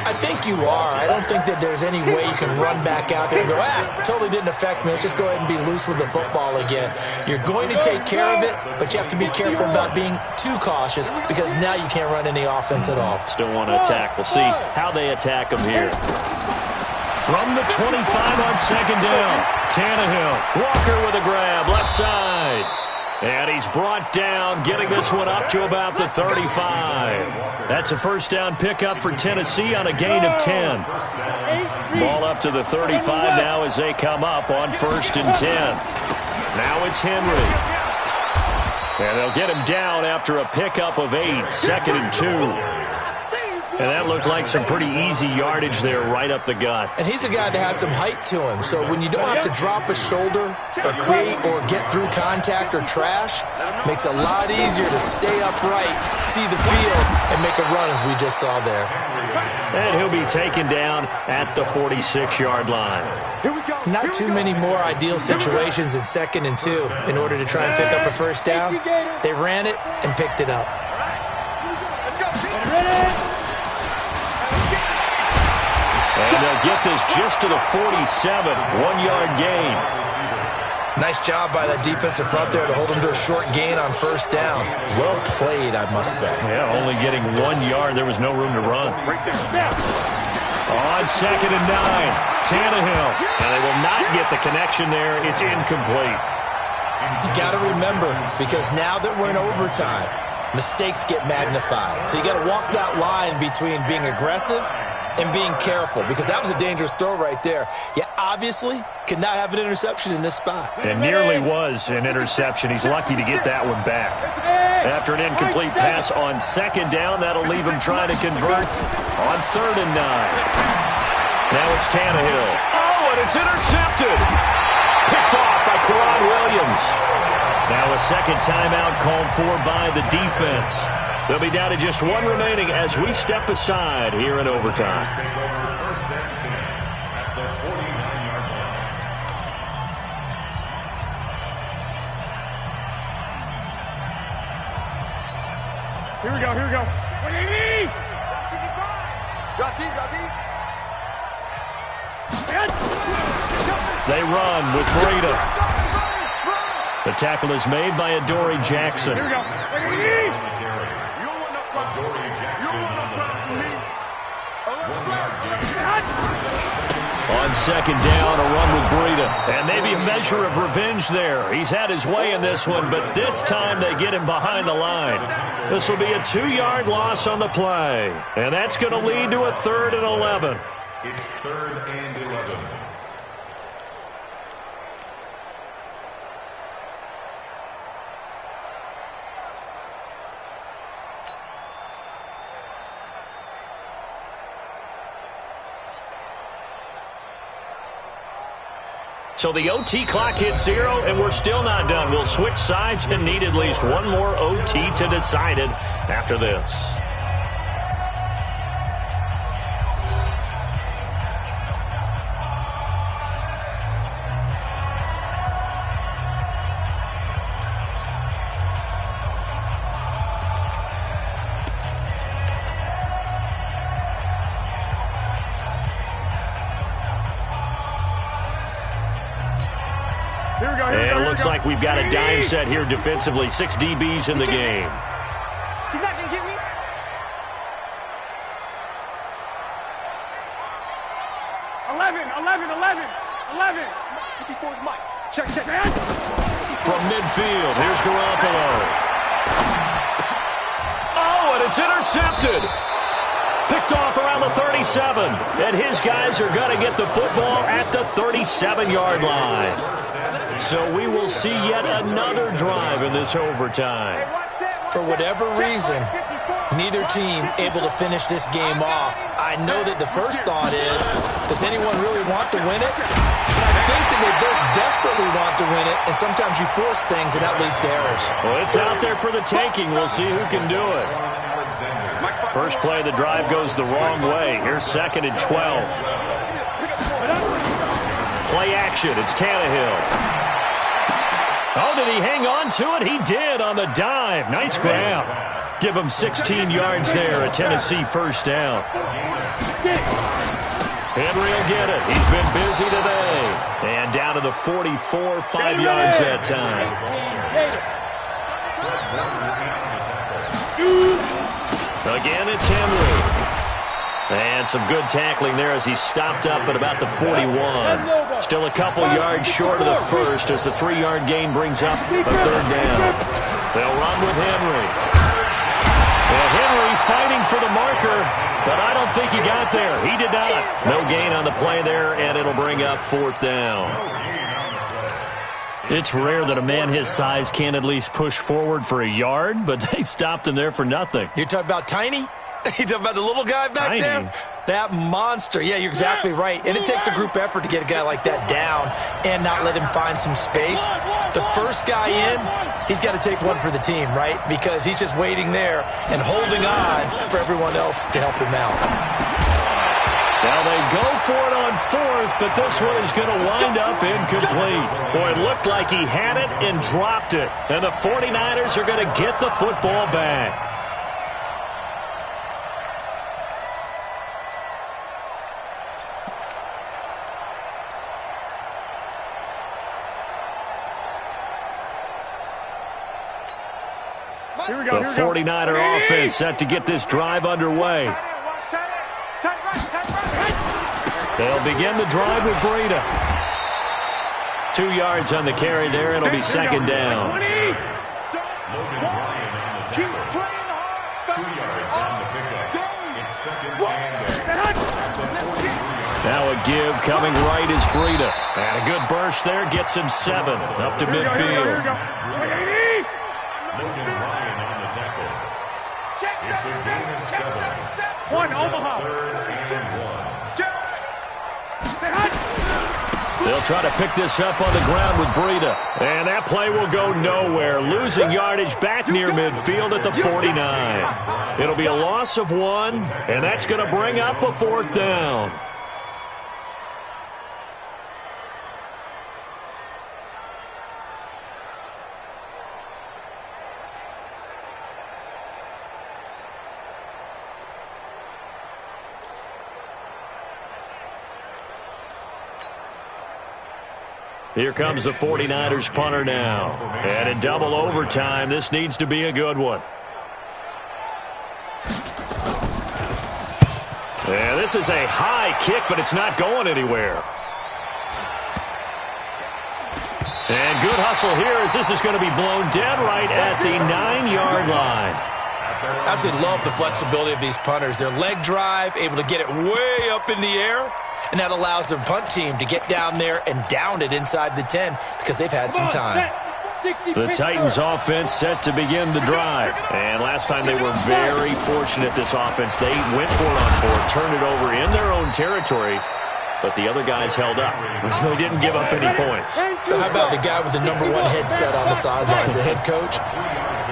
I think you are. I don't think that there's any way you can run back out there and go, totally didn't affect me. Let's just go ahead and be loose with the football again. You're going to take care of it, but you have to be careful about being too cautious because now you can't run any offense at all. Still want to attack. We'll see how they attack them here. From the 25 on 2nd down, Tannehill. Walker with a grab, left side. And he's brought down, getting this one up to about the 35. That's a first down pickup for Tennessee on a gain of 10. Ball up to the 35 now as they come up on 1st and 10. Now it's Henry. And they'll get him down after a pickup of 8, 2nd and 2. And that looked like some pretty easy yardage there right up the gut. And he's a guy that has some height to him. So when you don't have to drop a shoulder or create or get through contact or trash, makes it a lot easier to stay upright, see the field, and make a run as we just saw there. And he'll be taken down at the 46-yard line. Not too many more ideal situations in 2nd and 2 in order to try and pick up a first down. They ran it and picked it up. And they'll get this just to the 47, 1-yard gain. Nice job by that defensive front there to hold them to a short gain on first down. Well played, I must say. Yeah, only getting 1 yard. There was no room to run. On 2nd and 9, Tannehill. And they will not get the connection there. It's incomplete. You got to remember, because now that we're in overtime, mistakes get magnified. So you got to walk that line between being aggressive and being careful, because that was a dangerous throw right there. You obviously could not have an interception in this spot. It nearly was an interception. He's lucky to get that one back. After an incomplete pass on 2nd down, that'll leave him trying to convert on 3rd and 9. Now it's Tannehill. Oh, and it's intercepted. Picked off by Quad Williams. Now a second timeout called for by the defense. They'll be down to just 1 remaining as we step aside here in overtime. Here we go, here we go. Drop deep, drop deep. They run with Breida. The tackle is made by Adoree Jackson. Here we go. On 2nd down, a run with Breida. And maybe a measure of revenge there. He's had his way in this one, but this time they get him behind the line. This will be a 2-yard loss on the play. And that's going to lead to a 3rd and 11. It's 3rd and 11. So the OT clock hits 0, and we're still not done. We'll switch sides and need at least one more OT to decide it after this. And it looks like we've got a dime set here defensively. 6 DBs in the game. He's not going to get me. Eleven. 54's Mike. Check. From midfield, here's Garoppolo. Oh, and it's intercepted. Picked off around the 37. And his guys are going to get the football at the 37-yard line. So we will see yet another drive in this overtime. For whatever reason, neither team able to finish this game off. I know that the first thought is, does anyone really want to win it? I think that they both desperately want to win it, and sometimes you force things, and that leads to errors. Well, it's out there for the taking. We'll see who can do it. First play of the drive goes the wrong way. Here's 2nd and 12. Play action. It's Tannehill. Oh, did he hang on to it? He did on the dive. Nice grab. Give him 16 yards there, a Tennessee first down. Henry will get it. He's been busy today. And down to the 44, 5 yards that time. Again, it's Henry. And some good tackling there as he stopped up at about the 41. Still a couple yards short of the first as the 3-yard gain brings up a 3rd down. They'll run with Henry. Well, Henry fighting for the marker, but I don't think he got there. He did not. No gain on the play there, and it'll bring up 4th down. It's rare that a man his size can't at least push forward for a yard, but they stopped him there for nothing. You're talking about Tiny? You talking about the little guy back there? That monster. Yeah, you're exactly right. And it takes a group effort to get a guy like that down and not let him find some space. The first guy in, he's got to take one for the team, right? Because he's just waiting there and holding on for everyone else to help him out. Now they go for it on 4th, but this one is going to wind up incomplete. Boy, it looked like he had it and dropped it. And the 49ers are going to get the football back. The 49er offense set to get this drive underway. They'll begin the drive with Breida. 2 yards on the carry there. It'll be second down. Now a give coming right is Breida. And a good burst there gets him 7 up to midfield. Logan Ryan on the tackle. It's a gain of 7. One, Omaha. 3rd and 1. They'll try to pick this up on the ground with Breida. And that play will go nowhere. Losing yardage back near midfield at the 49. It'll be a loss of 1, and that's going to bring up a 4th down. Here comes the 49ers punter now. And in double overtime, this needs to be a good one. Yeah, this is a high kick, but it's not going anywhere. And good hustle here as this is going to be blown dead right at the 9-yard line. Absolutely love the flexibility of these punters. Their leg drive, able to get it way up in the air. And that allows their punt team to get down there and down it inside the 10 because they've had some time. The Titans offense set to begin the drive. And last time they were very fortunate, this offense. They went for it on 4, turned it over in their own territory. But the other guys held up. They didn't give up any points. So how about the guy with the #1 headset on the sidelines, the head coach?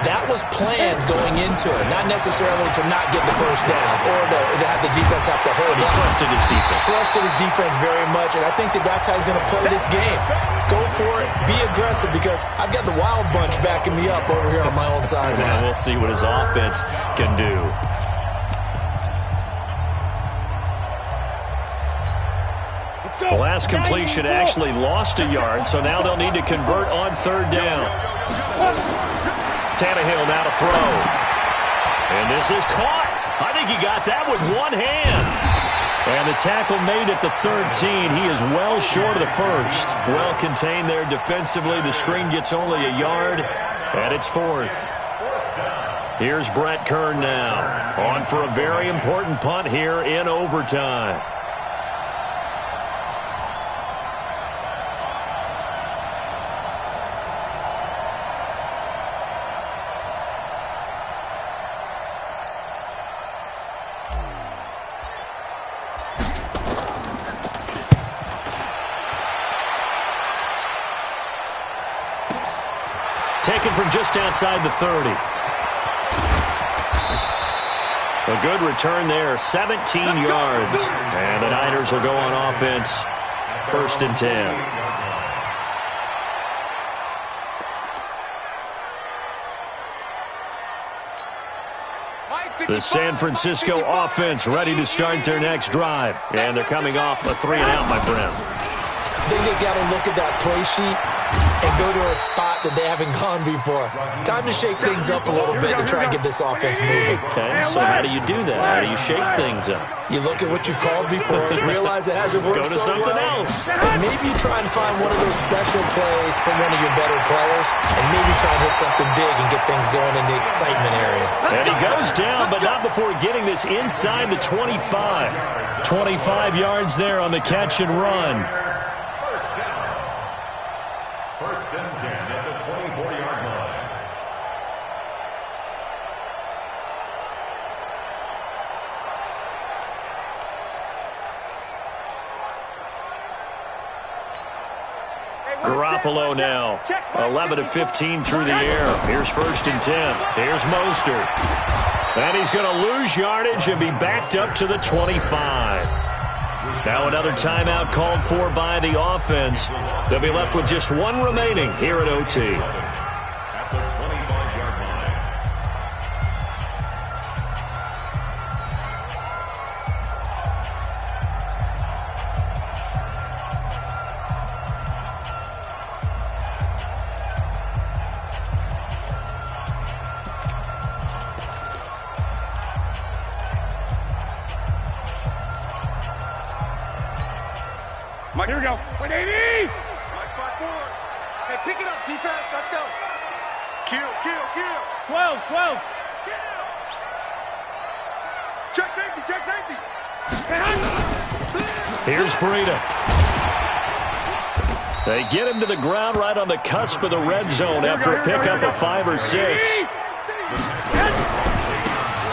That was planned going into it, not necessarily to not get the first down or to have the defense have to hold He up. trusted his defense. Trusted his defense very much, and I think that's how he's going to play this game. Go for it, be aggressive, because I've got the wild bunch backing me up over here on my own sideline. And we'll see what his offense can do. The last completion actually lost a yard, so now they'll need to convert on 3rd down. Tannehill now to throw. And this is caught. I think he got that with one hand. And the tackle made at the 13. He is well short of the first. Well contained there defensively. The screen gets only a yard, and it's 4th. Here's Brett Kern now. On for a very important punt here in overtime. Taken from just outside the 30. A good return there, 17 yards. And the Niners will go on offense, 1st and 10. The San Francisco offense ready to start their next drive. And they're coming off a 3-and-out, my friend. I think they got to look at that play sheet and go to a spot that they haven't gone before. Time to shake things up a little bit to try and get this offense moving. Okay, so how do you do that? How do you shake things up? You look at what you called before, realize it hasn't worked Go to so something well, else. and maybe you try and find one of those special plays from one of your better players, and maybe try and hit something big and get things going in the excitement area. And he goes down, but not before getting this inside the 25. 25 yards there on the catch and run. First and 10 at the 24-yard line. Garoppolo now, 11 of 15 through the air. Here's 1st and 10. Here's Mostert. And he's going to lose yardage and be backed up to the 25. Now another timeout called for by the offense. They'll be left with just 1 remaining here at OT. At the 25-yard line. Mike. Here we go. 180. Mike 5-4. Hey, pick it up, defense. Let's go. Kill. 12. Kill. Check safety. Here's Breida. They get him to the ground right on the cusp of the red zone after a pickup of 5 or 6.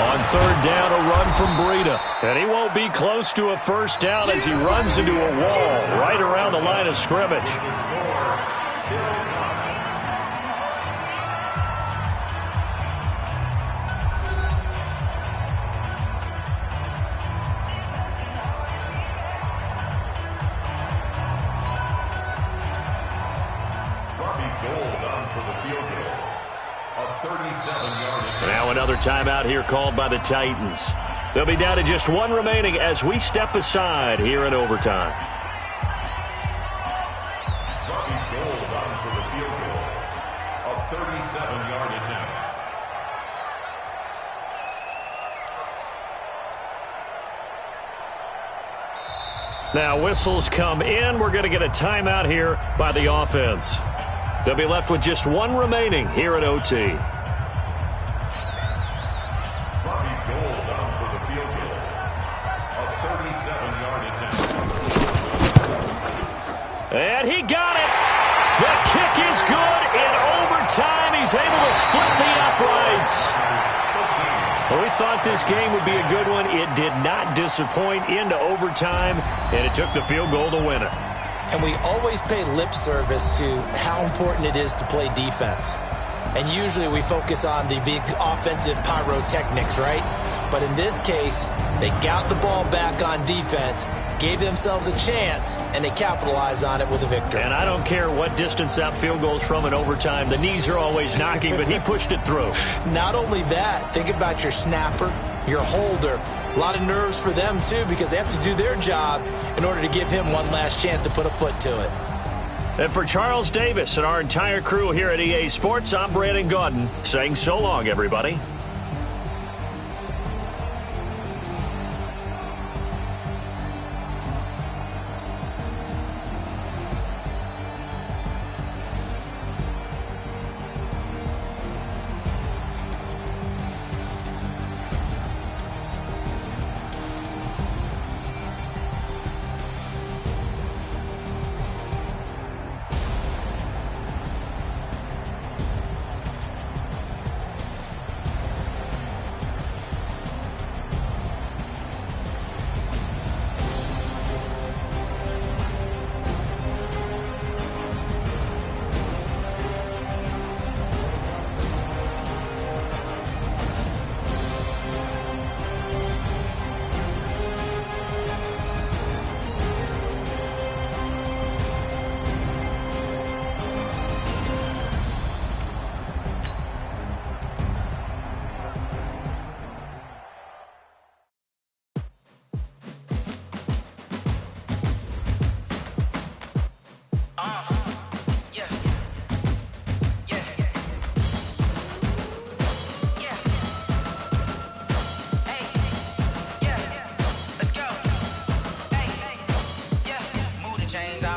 On third down, a run from Breida. And he won't be close to a first down as he runs into a wall right around the line of scrimmage. Now another timeout here called by the Titans. They'll be down to just 1 remaining as we step aside here in overtime. Gold on for the field goal. A 37-yard attempt. Now whistles come in. We're going to get a timeout here by the offense. They'll be left with just 1 remaining here at OT. And he got it. The kick is good in overtime. He's able to split the uprights. Well, we thought this game would be a good one. It did not disappoint into overtime, and it took the field goal to win it. And we always pay lip service to how important it is to play defense. And usually we focus on the big offensive pyrotechnics, right? But in this case, they got the ball back on defense, gave themselves a chance, and they capitalized on it with a victory. And I don't care what distance that field goal is from in overtime. The knees are always knocking, but he pushed it through. Not only that, think about your snapper, your holder. A lot of nerves for them, too, because they have to do their job in order to give him one last chance to put a foot to it. And for Charles Davis and our entire crew here at EA Sports, I'm Brandon Gaudin saying so long, everybody.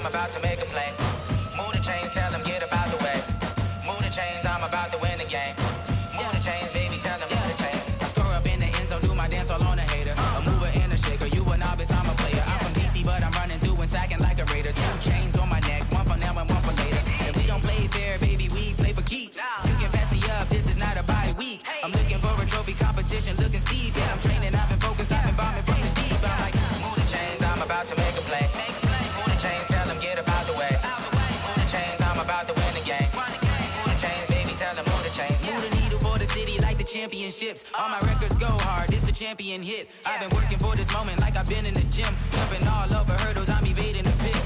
About to make a play. Move the chains, tell them get up out the way. Move the chains, I'm about to win the game. Move the chains, baby, tell them move the chains. I score up in the end zone, do my dance all on a hater. A mover and a shaker, you a novice, I'm a player. I'm from DC, but I'm running through and sacking like a raider. 2 chains on my neck, one for now and one for later. And we don't play fair, baby, we play for keeps. You can pass me up, this is not a bye week. I'm looking for a trophy competition, looking steep. Yeah, I'm training, I've been focused, I've been bombing from the deep. I'm like, move the chains, I'm about to make a play. Move the chains, tell them get up out the way. Move the chains, I'm about to win the game. Move the chains, baby, tell them move the chains. Move the needle for the city like the championships. All my records go hard, this a champion hit. I've been working for this moment like I've been in the gym. Jumping all over hurdles, I'm evading the pit.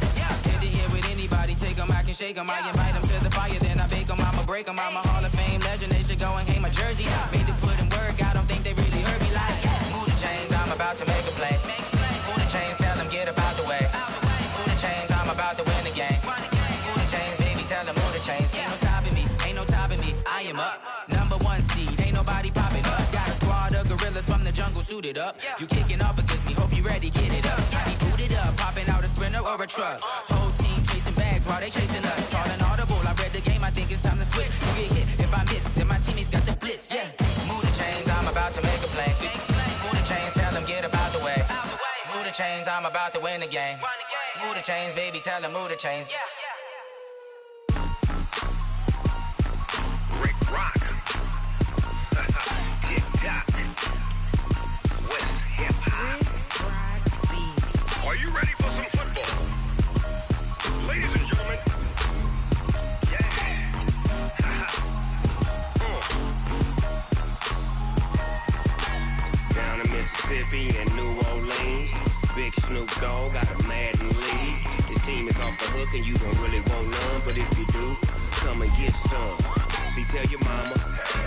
Hit it here with anybody, take them, I can shake them. I invite them to the fire, then I bake them, I'ma break them. I'm a Hall of Fame legend, they should go and hang my jersey. Made to put in work, I don't think they really heard me like. Move the chains, I'm about to make a play. Move the chains, tell them get up out the way. Move the chains, I'm about to win the game. Move the chains, baby, tell them move the chains. Ain't no stopping me, ain't no topping me. I am up, #1 seed, ain't nobody popping up. Got a squad of gorillas from the jungle suited up. You kicking off against me, hope you ready, get it up. I be booted up, popping out a sprinter or or a truck. Whole team chasing bags while they chasing us. Calling audible, I read the game, I think it's time to switch. You get hit if I miss, then my teammates got the blitz, yeah. Move the chains, I'm about to make a play. Move the chains, tell them get about the way. Move the chains, I'm about to win the game. Move the chains, baby, tell them move the chains. Rick Rock. Tick-tock. West hip-hop. Are you ready for some football? Ladies and gentlemen. Yeah. Down in Mississippi and New Orleans, Big Snoop Dogg got a Madden league. His team is off the hook and you don't really want none, but if you do, come and get some. See, tell your mama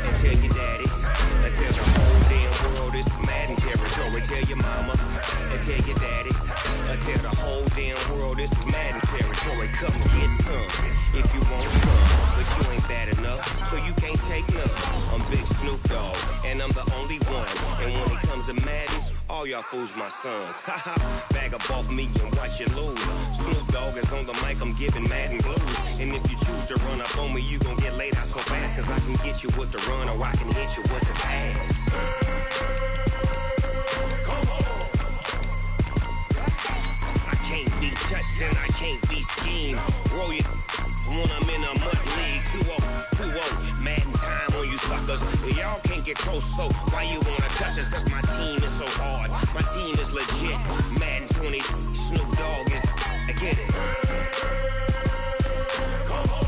and tell your daddy and tell the whole damn world this is Madden territory. Tell your mama and tell your daddy and tell the whole damn world this is Madden territory. Come get some if you want some, but you ain't bad enough, so you can't take none. I'm Big Snoop Dogg and I'm the only one. And when it comes to Madden, all y'all fools my sons. Haha, bag up off me and watch you lose. Snoop Dogg is on the mic, I'm giving Madden blues. And if you choose to run up on me, you gon' get laid out so fast. Cause I can get you with the run or I can hit you with the pass. Come on. I can't be touched and I can't be schemed. Roll it when I'm in a mud league. 2-0, Madden time on you suckers. Y'all can't get close, so why you wanna touch us? Cause my team is so hard, my team is legit. Madden 20, Snoop Dogg is, I get it. Come on.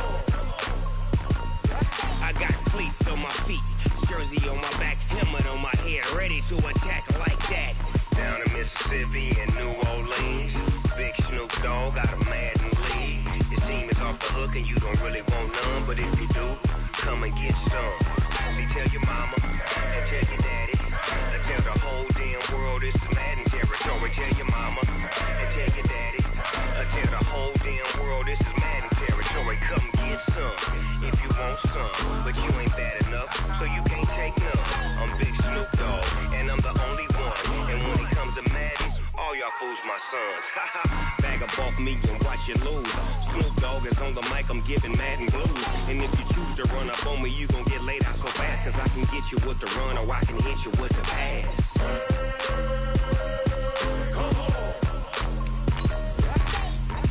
I got cleats on my feet, jersey on my back, helmet on my head, ready to attack like that. Down in Mississippi and New Orleans, Big Snoop Dogg got a Madden league. His team is off the hook and you don't really want none, but if you do, come and get some. See, tell your mama and tell your daddy and tell the whole damn world this is Madden territory. Tell your mama and tell your daddy and tell the whole damn world this is Madden territory. Come get some if you want some, but you ain't bad enough, so you can't take none. I'm Big Snoop Dogg and I'm the only one. And when it comes to Madden, all y'all fools my sons. Bag up off me and watch you lose. Snoop Dogg is on the mic, I'm giving Madden blues. And if you choose to run up on me, you gon' get laid out so fast. Cause I can get you with the run or I can hit you with the pass. Come on.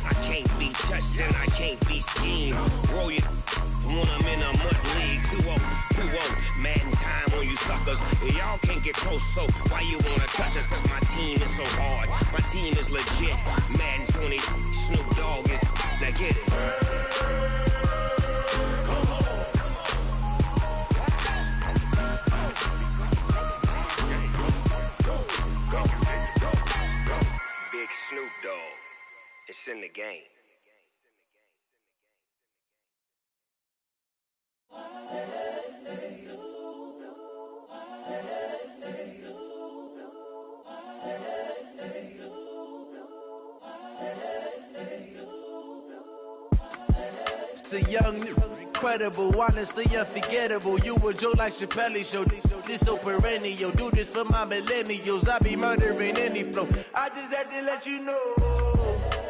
I can't be touched and I can't be schemed. Roll it when I'm in a mud league. 2-0, Madden time on you suckers. Y'all can't get close, so why you wanna touch us? Cause my team is so hard, my team is legit. Madden 20, Snoop Dogg is, now get it. Come on. Go. Big Snoop Dogg, it's in the game. It's the young, incredible, honestly unforgettable. You a Joe like Chappelle show. This so perennial. Do this for my millennials. I be murdering any flow. I just had to let you know.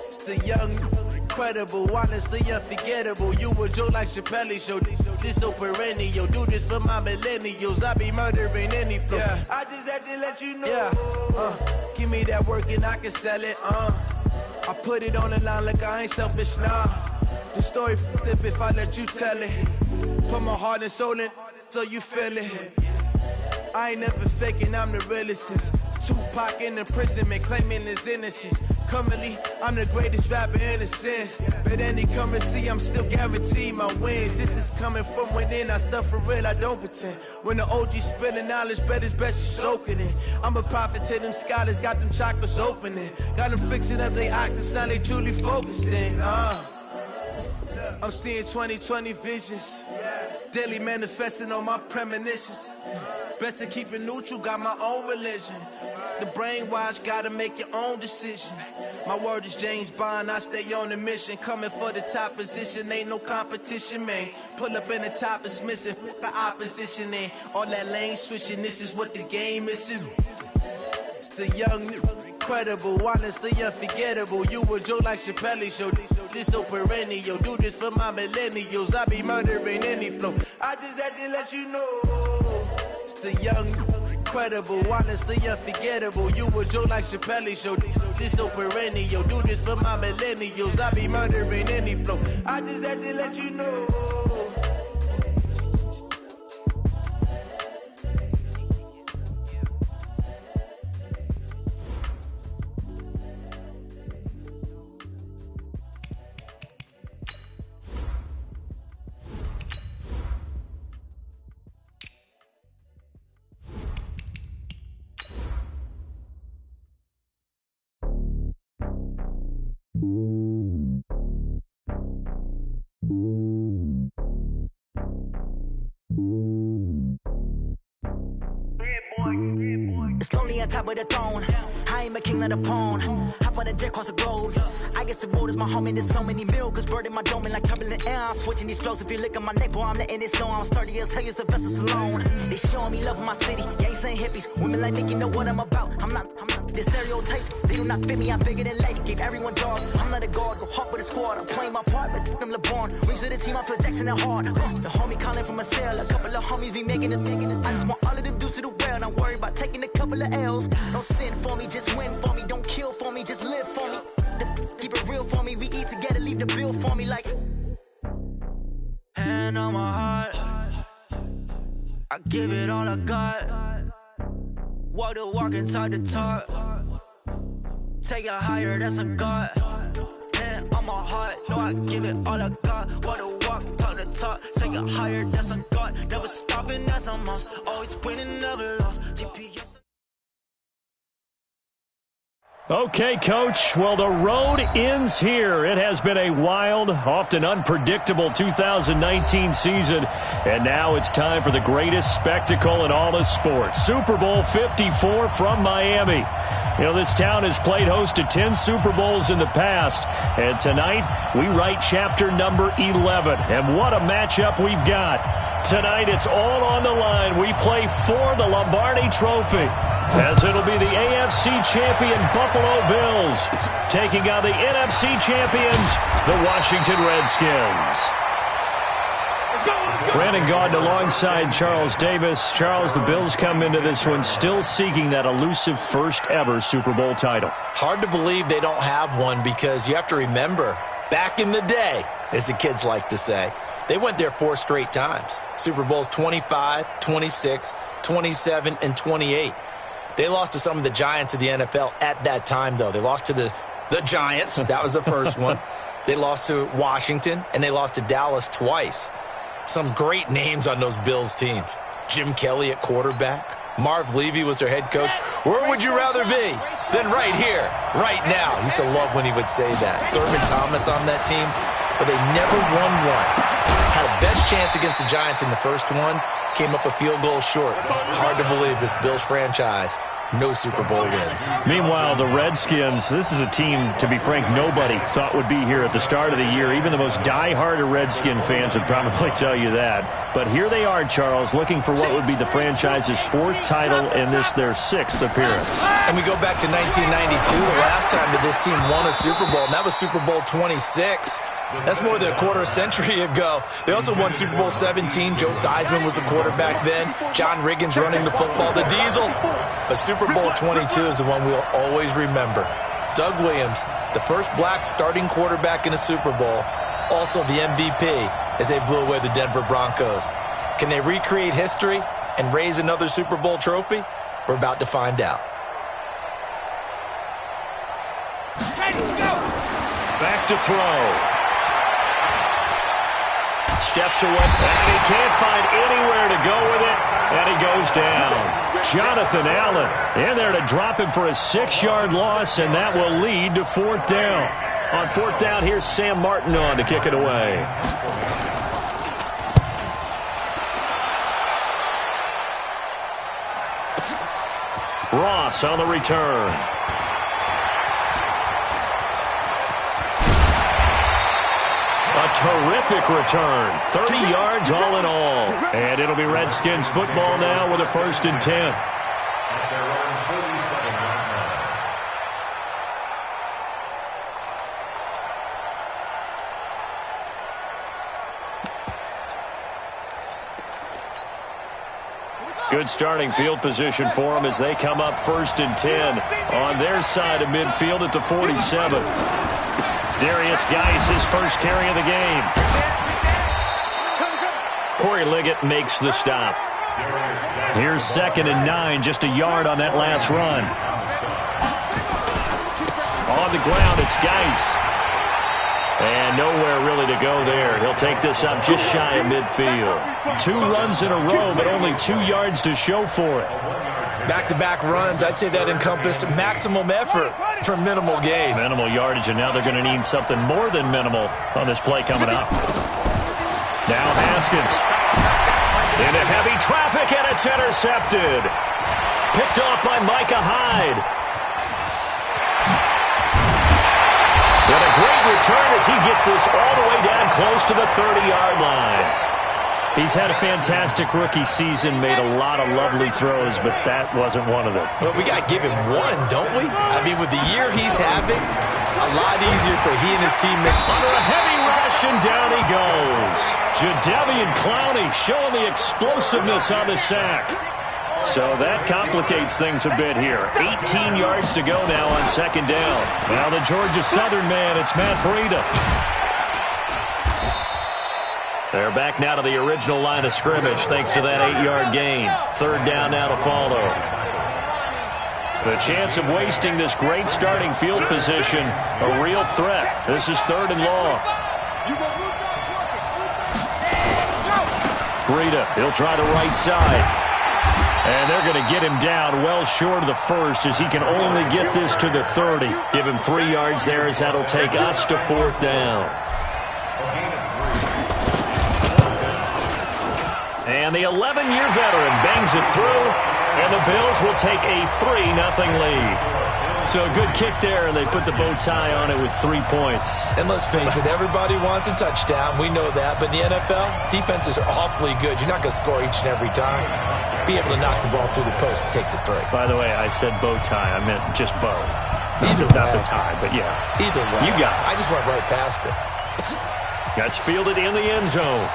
It's the young, incredible, honestly unforgettable. You a Joe like Chappelle show. This so perennial. Do this for my millennials. I be murdering any flow. Yeah. I just had to let you know. Yeah. Give me that work and I can sell it. I put it on the line like I ain't selfish, nah. The story flip if I let you tell it. Put my heart and soul in so you feel it. I ain't never faking, I'm the realest since Tupac in the prison, man, claiming his innocence. Currently, I'm the greatest rapper in a sense. But any currency, I'm still guaranteed my wins. This is coming from within, I stuff for real, I don't pretend. When the OG spilling knowledge, bet it's best you soak it in. I'm a prophet to them scholars, got them chakras opening. Got them fixing up they octaves, now they truly focused in. I'm seeing 2020 visions, daily manifesting on my premonitions. Best to keep it neutral, got my own religion. The brainwash, gotta make your own decision. My word is James Bond, I stay on a mission. Coming for the top position, ain't no competition, man. Pull up in the top is missing, fuck the opposition, and all that lane switching, this is what the game is. It's the young, incredible, honestly unforgettable. You a Joe like Chappelle show. This so perennial. Do this for my millennials. I be murdering any flow. I just had to let you know. It's the young, incredible, honestly unforgettable. You a Joe like Chappelle show. This so perennial. Do this for my millennials. I be murdering any flow. I just had to let you know. It's lonely on top of the throne. I ain't a king of the pawn. Hop on a jet across the road. I guess the road is my home and there's so many milk. Bird in my dome and like turbulent air. I'm switching these flows. If you look at my neck, boy, I'm letting it slow. I'm sturdy as hell, it's a vessel alone. They showing me love in my city. Gangs ain't hippies. Women like Nicky know what I'm about. I'm not. The stereotypes, they do not fit me. I'm bigger than life. Gave everyone jaws. I'm not a guard. Go hard with a squad. I'm playing my part, but I'm LeBron. Rings of the team, I feel Jackson and hard. The homie calling from a cell. A couple of homies be making it. I just want all of them dudes to the well. Not worry about taking a couple of L's. Don't sin for me, just win for me. Don't kill for me, just live for me. Keep it real for me. We eat together, leave the bill for me like. Hand on my heart, I give it all I got. Walk the walk and talk the talk. Take it higher, that's a God. Hand on my heart, no, I give it all I got. Walk the walk, talk the talk. Take it higher, that's a God. Never stopping, that's a must. Always winning, never lost. GPS. Okay, Coach. Well, the road ends here. It has been a wild, often unpredictable 2019 season. And now it's time for the greatest spectacle in all of sports. Super Bowl 54 from Miami. You know, this town has played host to 10 Super Bowls in the past. And tonight, we write chapter number 11. And what a matchup we've got. Tonight, it's all on the line. We play for the Lombardi Trophy, as it'll be the AFC champion Buffalo Bills taking on the NFC champions, the Washington Redskins. Brandon Gaudin alongside Charles Davis. Charles, the Bills come into this one still seeking that elusive first-ever Super Bowl title. Hard to believe they don't have one because you have to remember, back in the day, as the kids like to say, they went there 4 straight times. Super Bowls 25, 26, 27, and 28. They lost to some of the giants of the NFL at that time, though. They lost to the Giants. That was the first one. They lost to Washington, and they lost to Dallas twice. Some great names on those Bills teams. Jim Kelly at quarterback. Marv Levy was their head coach. Where would you rather be than right here, right now? He used to love when he would say that. Thurman Thomas on that team, but they never won one. Had a best chance against the Giants in the first one. Came up a field goal short. Hard to believe this Bills franchise. No Super Bowl wins. Meanwhile, the Redskins, this is a team, to be frank, nobody thought would be here at the start of the year. Even the most die-hard Redskin fans would probably tell you that. But here they are, Charles, looking for what would be the franchise's 4th title and this their 6th appearance. And we go back to 1992, the last time that this team won a Super Bowl, and that was Super Bowl 26. That's more than a quarter century ago. They also won Super Bowl 17. Joe Theismann was the quarterback then. John Riggins running the football, the Diesel. But Super Bowl 22 is the one we'll always remember. Doug Williams, the first black starting quarterback in a Super Bowl, also the MVP as they blew away the Denver Broncos. Can they recreate history and raise another Super Bowl trophy? We're about to find out. Back to throw. Steps away, and he can't find anywhere to go with it, and he goes down. Jonathan Allen in there to drop him for a 6-yard loss, and that will lead to 4th down. On 4th down, here's Sam Martin on to kick it away. Ross on the return. A terrific return. 30 yards all in all. And it'll be Redskins football now with a 1st and 10. Good starting field position for them as they come up 1st and 10 on their side of midfield at the 47. Darius Geis, his first carry of the game. Corey Liggett makes the stop. Here's 2nd and 9, just a yard on that last run. On the ground, it's Geis. And nowhere really to go there. He'll take this up just shy of midfield. 2 runs in a row, but only 2 yards to show for it. Back-to-back runs, I'd say that encompassed maximum effort for minimal gain. Minimal yardage, and now they're going to need something more than minimal on this play coming up. Now Haskins. Into heavy traffic, and it's intercepted. Picked off by Micah Hyde. And a great return as he gets this all the way down close to the 30-yard line. He's had a fantastic rookie season, made a lot of lovely throws, but that wasn't one of them. Well, we got to give him one, don't we? I mean, with the year he's having, a lot easier for he and his teammates. Under a heavy rush, and down he goes. Jadeveon Clowney showing the explosiveness on the sack. So that complicates things a bit here. 18 yards to go now on 2nd down. Now the Georgia Southern man, it's Matt Breida. They're back now to the original line of scrimmage thanks to that 8-yard gain. 3rd down now to follow. The chance of wasting this great starting field position, a real threat. This is 3rd and long. Breida, he'll try the right side. And they're going to get him down well short of the 1st as he can only get this to the 30. Give him 3 yards there as that'll take us to 4th down. And the 11-year veteran bangs it through, and the Bills will take a 3-0 lead. So a good kick there, and they put the bow tie on it with 3 points. And let's face it, everybody wants a touchdown. We know that. But in the NFL, defenses are awfully good. You're not going to score each and every time. Be able to knock the ball through the post and take the 3. By the way, I said bow tie. I meant just bow. Either not way. the tie, but yeah. Either way. You got it. I just went right past it. That's fielded in the end zone.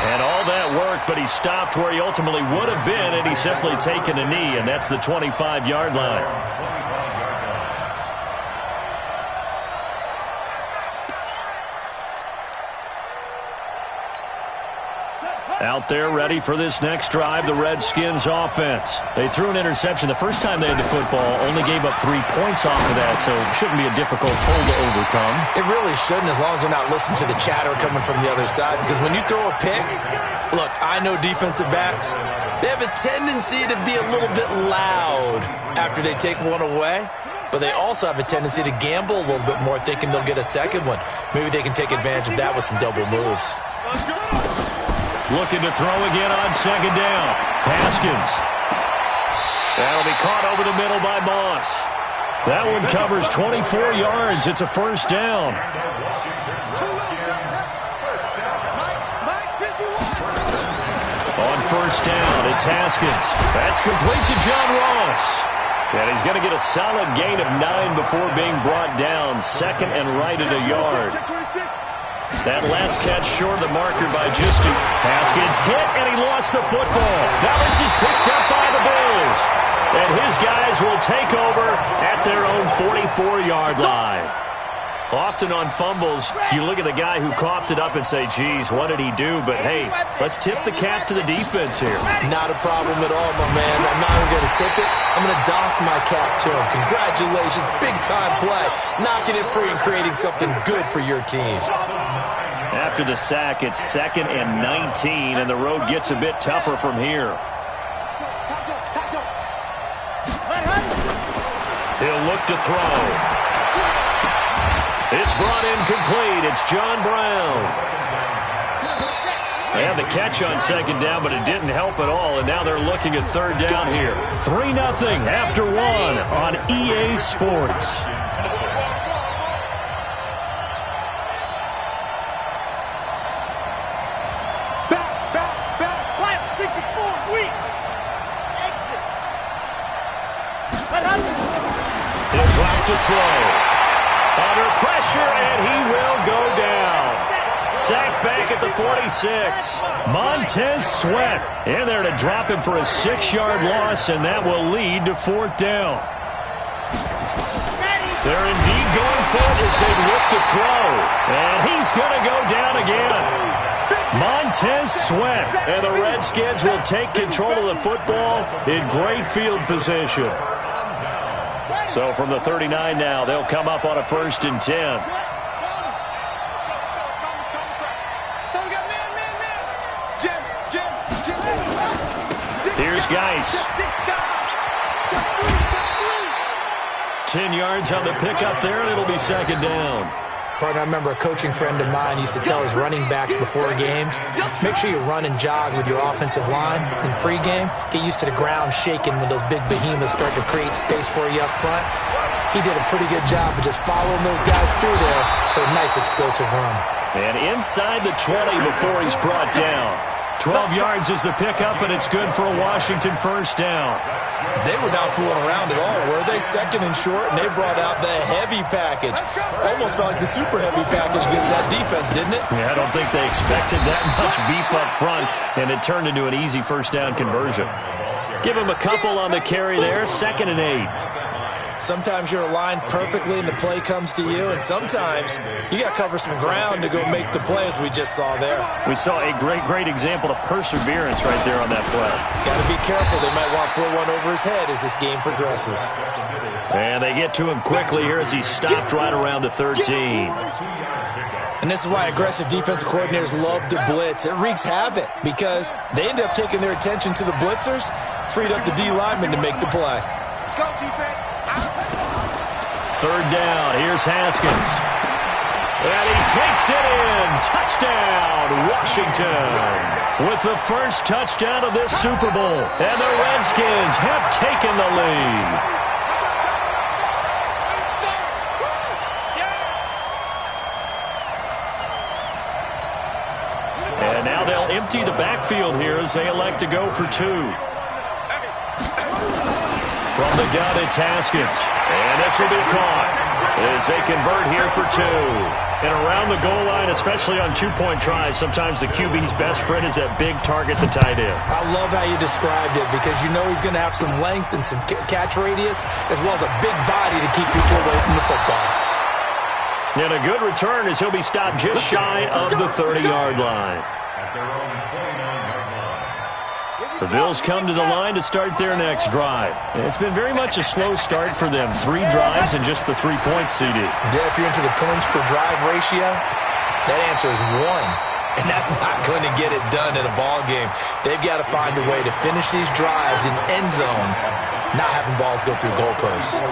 And all that work, but he stopped where he ultimately would have been, and he's simply taken a knee, and that's the 25-yard line. Out there ready for this next drive, the Redskins offense. They threw an interception the first time they had the football, only gave up 3 points off of that, so it shouldn't be a difficult hole to overcome. It really shouldn't, as long as they're not listening to the chatter coming from the other side, because when you throw a pick, look, I know defensive backs, they have a tendency to be a little bit loud after they take one away, but they also have a tendency to gamble a little bit more, thinking they'll get a second one. Maybe they can take advantage of that with some double moves. Looking to throw again on 2nd down. Haskins. That'll be caught over the middle by Moss. That one covers 24 yards. It's a 1st down. On 1st down, it's Haskins. That's complete to John Ross. And he's going to get a solid gain of 9 before being brought down. 2nd and right at a yard. That last catch short of the marker by Juszczyk. Haskins hit, and he lost the football. Now this is picked up by the Bills. And his guys will take over at their own 44-yard line. Often on fumbles, you look at the guy who coughed it up and say, geez, what did he do? But, hey, let's tip the cap to the defense here. Not a problem at all, my man. I'm not even going to tip it. I'm going to doff my cap to him. Congratulations. Big-time play. Knocking it free and creating something good for your team. After the sack, it's 2nd and 19, and the road gets a bit tougher from here. He'll look to throw. It's brought in complete. It's John Brown. They had the catch on 2nd down, but it didn't help at all, and now they're looking at 3rd down here. 3-0 after 1 on EA Sports. He'll drop to throw. Under pressure, and he will go down. sacked back at the 46. Montez Sweat in there to drop him for a 6-yard loss, and that will lead to 4th down. They're indeed going for it as they look to throw. And he's going to go down again. Montez Sweat. And the Redskins will take control of the football in great field position. So from the 39 now, they'll come up on a 1st and 10. Here's Geis. 10 yards on the pickup there, and it'll be 2nd down. Partner, I remember a coaching friend of mine used to tell his running backs before games, make sure you run and jog with your offensive line in pregame. Get used to the ground shaking when those big behemoths start to create space for you up front. He did a pretty good job of just following those guys through there for a nice explosive run. And inside the 20 before he's brought down. 12 yards is the pickup, and it's good for a Washington 1st down. They were not fooling around at all, were they? 2nd and short, and they brought out the heavy package. Almost felt like the super heavy package against that defense, didn't it? Yeah, I don't think they expected that much beef up front, and it turned into an easy 1st down conversion. Give him a couple on the carry there, 2nd and 8. Sometimes you're aligned perfectly and the play comes to you, and sometimes you got to cover some ground to go make the play, as we just saw there. We saw a great example of perseverance right there on that play. Got to be careful. They might want to throw one over his head as this game progresses. And they get to him quickly here as he's stopped right around the 13. And this is why aggressive defensive coordinators love to blitz. It wreaks havoc because they end up taking their attention to the blitzers, freed up the D lineman to make the play. Let's go, defense. 3rd down. Here's Haskins. And he takes it in. Touchdown, Washington. With the first touchdown of this Super Bowl. And the Redskins have taken the lead. And now they'll empty the backfield here as they elect to go for 2. From the gun, it's Haskins. And this will be caught as they convert here for 2. And around the goal line, especially on 2-point tries, sometimes the QB's best friend is that big target, the tight end. I love how you described it because you know he's going to have some length and some catch radius as well as a big body to keep people away from the football. And a good return as he'll be stopped just shy of the 30-yard line. At their own 29-yard line. The Bills come to the line to start their next drive. It's been very much a slow start for them. 3 drives and just the 3-point CD. Yeah, if you're into the points per drive ratio, that answer is 1. And that's not going to get it done in a ball game. They've got to find a way to finish these drives in end zones, not having balls go through goalposts.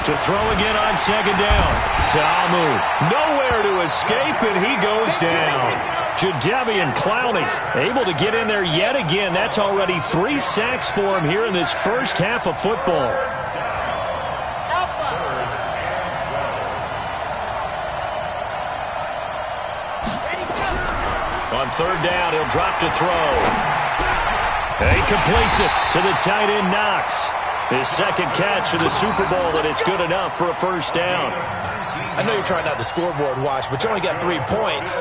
To throw again on 2nd down. Tamu, nowhere to escape, and he goes down. Jadeveon Clowney able to get in there yet again. That's already 3 sacks for him here in this first half of football. On 3rd down, he'll drop to throw. And he completes it to the tight end, Knox. His 2nd catch of the Super Bowl, and it's good enough for a 1st down. I know you're trying not to scoreboard watch, but you only got 3 points.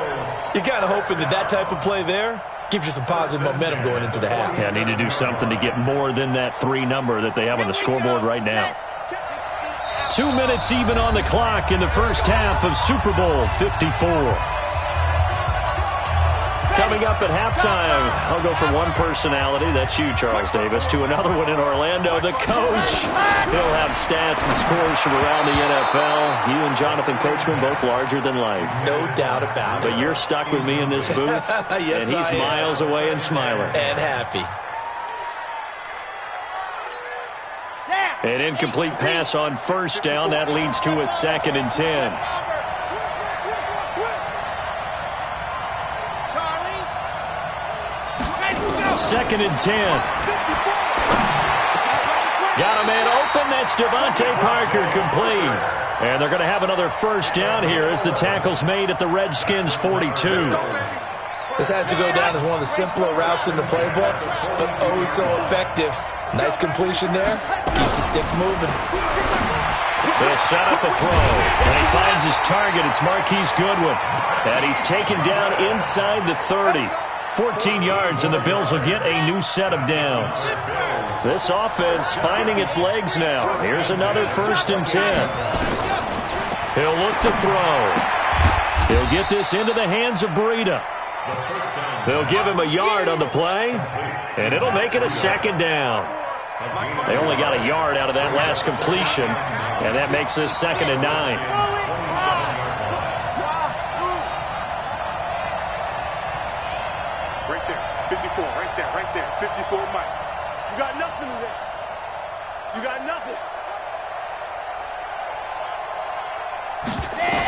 You're kind of hoping that type of play there gives you some positive momentum going into the half. Yeah, need to do something to get more than that 3 number that they have on the scoreboard right now. 2 minutes even on the clock in the first half of Super Bowl 54. Coming up at halftime, I'll go from one personality, that's you, Charles Davis, to another one in Orlando, the coach. He'll have stats and scores from around the NFL. You and Jonathan Coachman, both larger than life. No doubt about it. But you're stuck with me in this booth, yes, and he's miles away and smiling. And happy. An incomplete pass on 1st down. That leads to a 2nd and 10. Second and 10. Got a man open. That's Devontae Parker complete. And they're going to have another 1st down here as the tackle's made at the Redskins 42. This has to go down as one of the simpler routes in the playbook, but oh so effective Nice completion there. Keeps the sticks moving. They'll set up a throw. And he finds his target. It's Marquise Goodwin. And he's taken down inside the 30. 14 yards, and the Bills will get a new set of downs. This offense finding its legs now. Here's another 1st and 10. He'll look to throw. He'll get this into the hands of Breida. They'll give him a yard on the play, and it'll make it a 2nd down. They only got a yard out of that last completion, and that makes this 2nd and 9. Right there, 54, right there, 54, Mike. You got nothing there. You got nothing.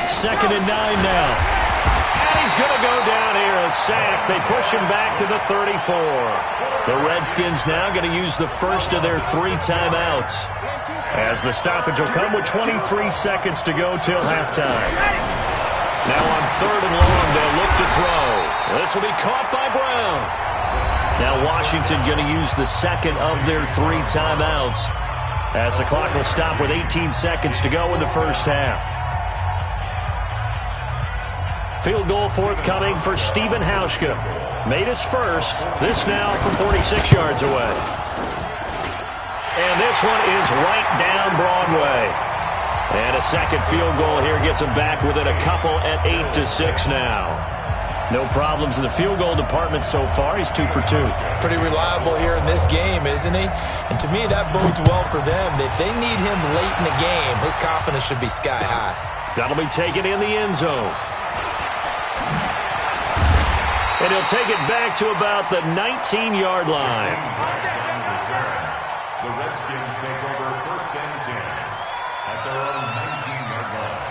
2nd and 9 now. And he's going to go down here, a sack. They push him back to the 34. The Redskins now going to use the first of their 3 timeouts, as the stoppage will come with 23 seconds to go till halftime. Now on 3rd and long, they'll look to throw. This will be caught by Brown. Now Washington going to use the 2nd of their 3 timeouts, as the clock will stop with 18 seconds to go in the first half. Field goal forthcoming for Stephen Hauschka. Made his first. This now from 46 yards away. And this one is right down Broadway. And a 2nd field goal here gets him back within a couple at 8-6 now. No problems in the field goal department so far. He's 2 for 2. Pretty reliable here in this game, isn't he? And to me, that bodes well for them. If they need him late in the game, his confidence should be sky high. That'll be taken in the end zone. And he'll take it back to about the 19-yard line. The Redskins take over 1st and 10 at their own 19-yard line.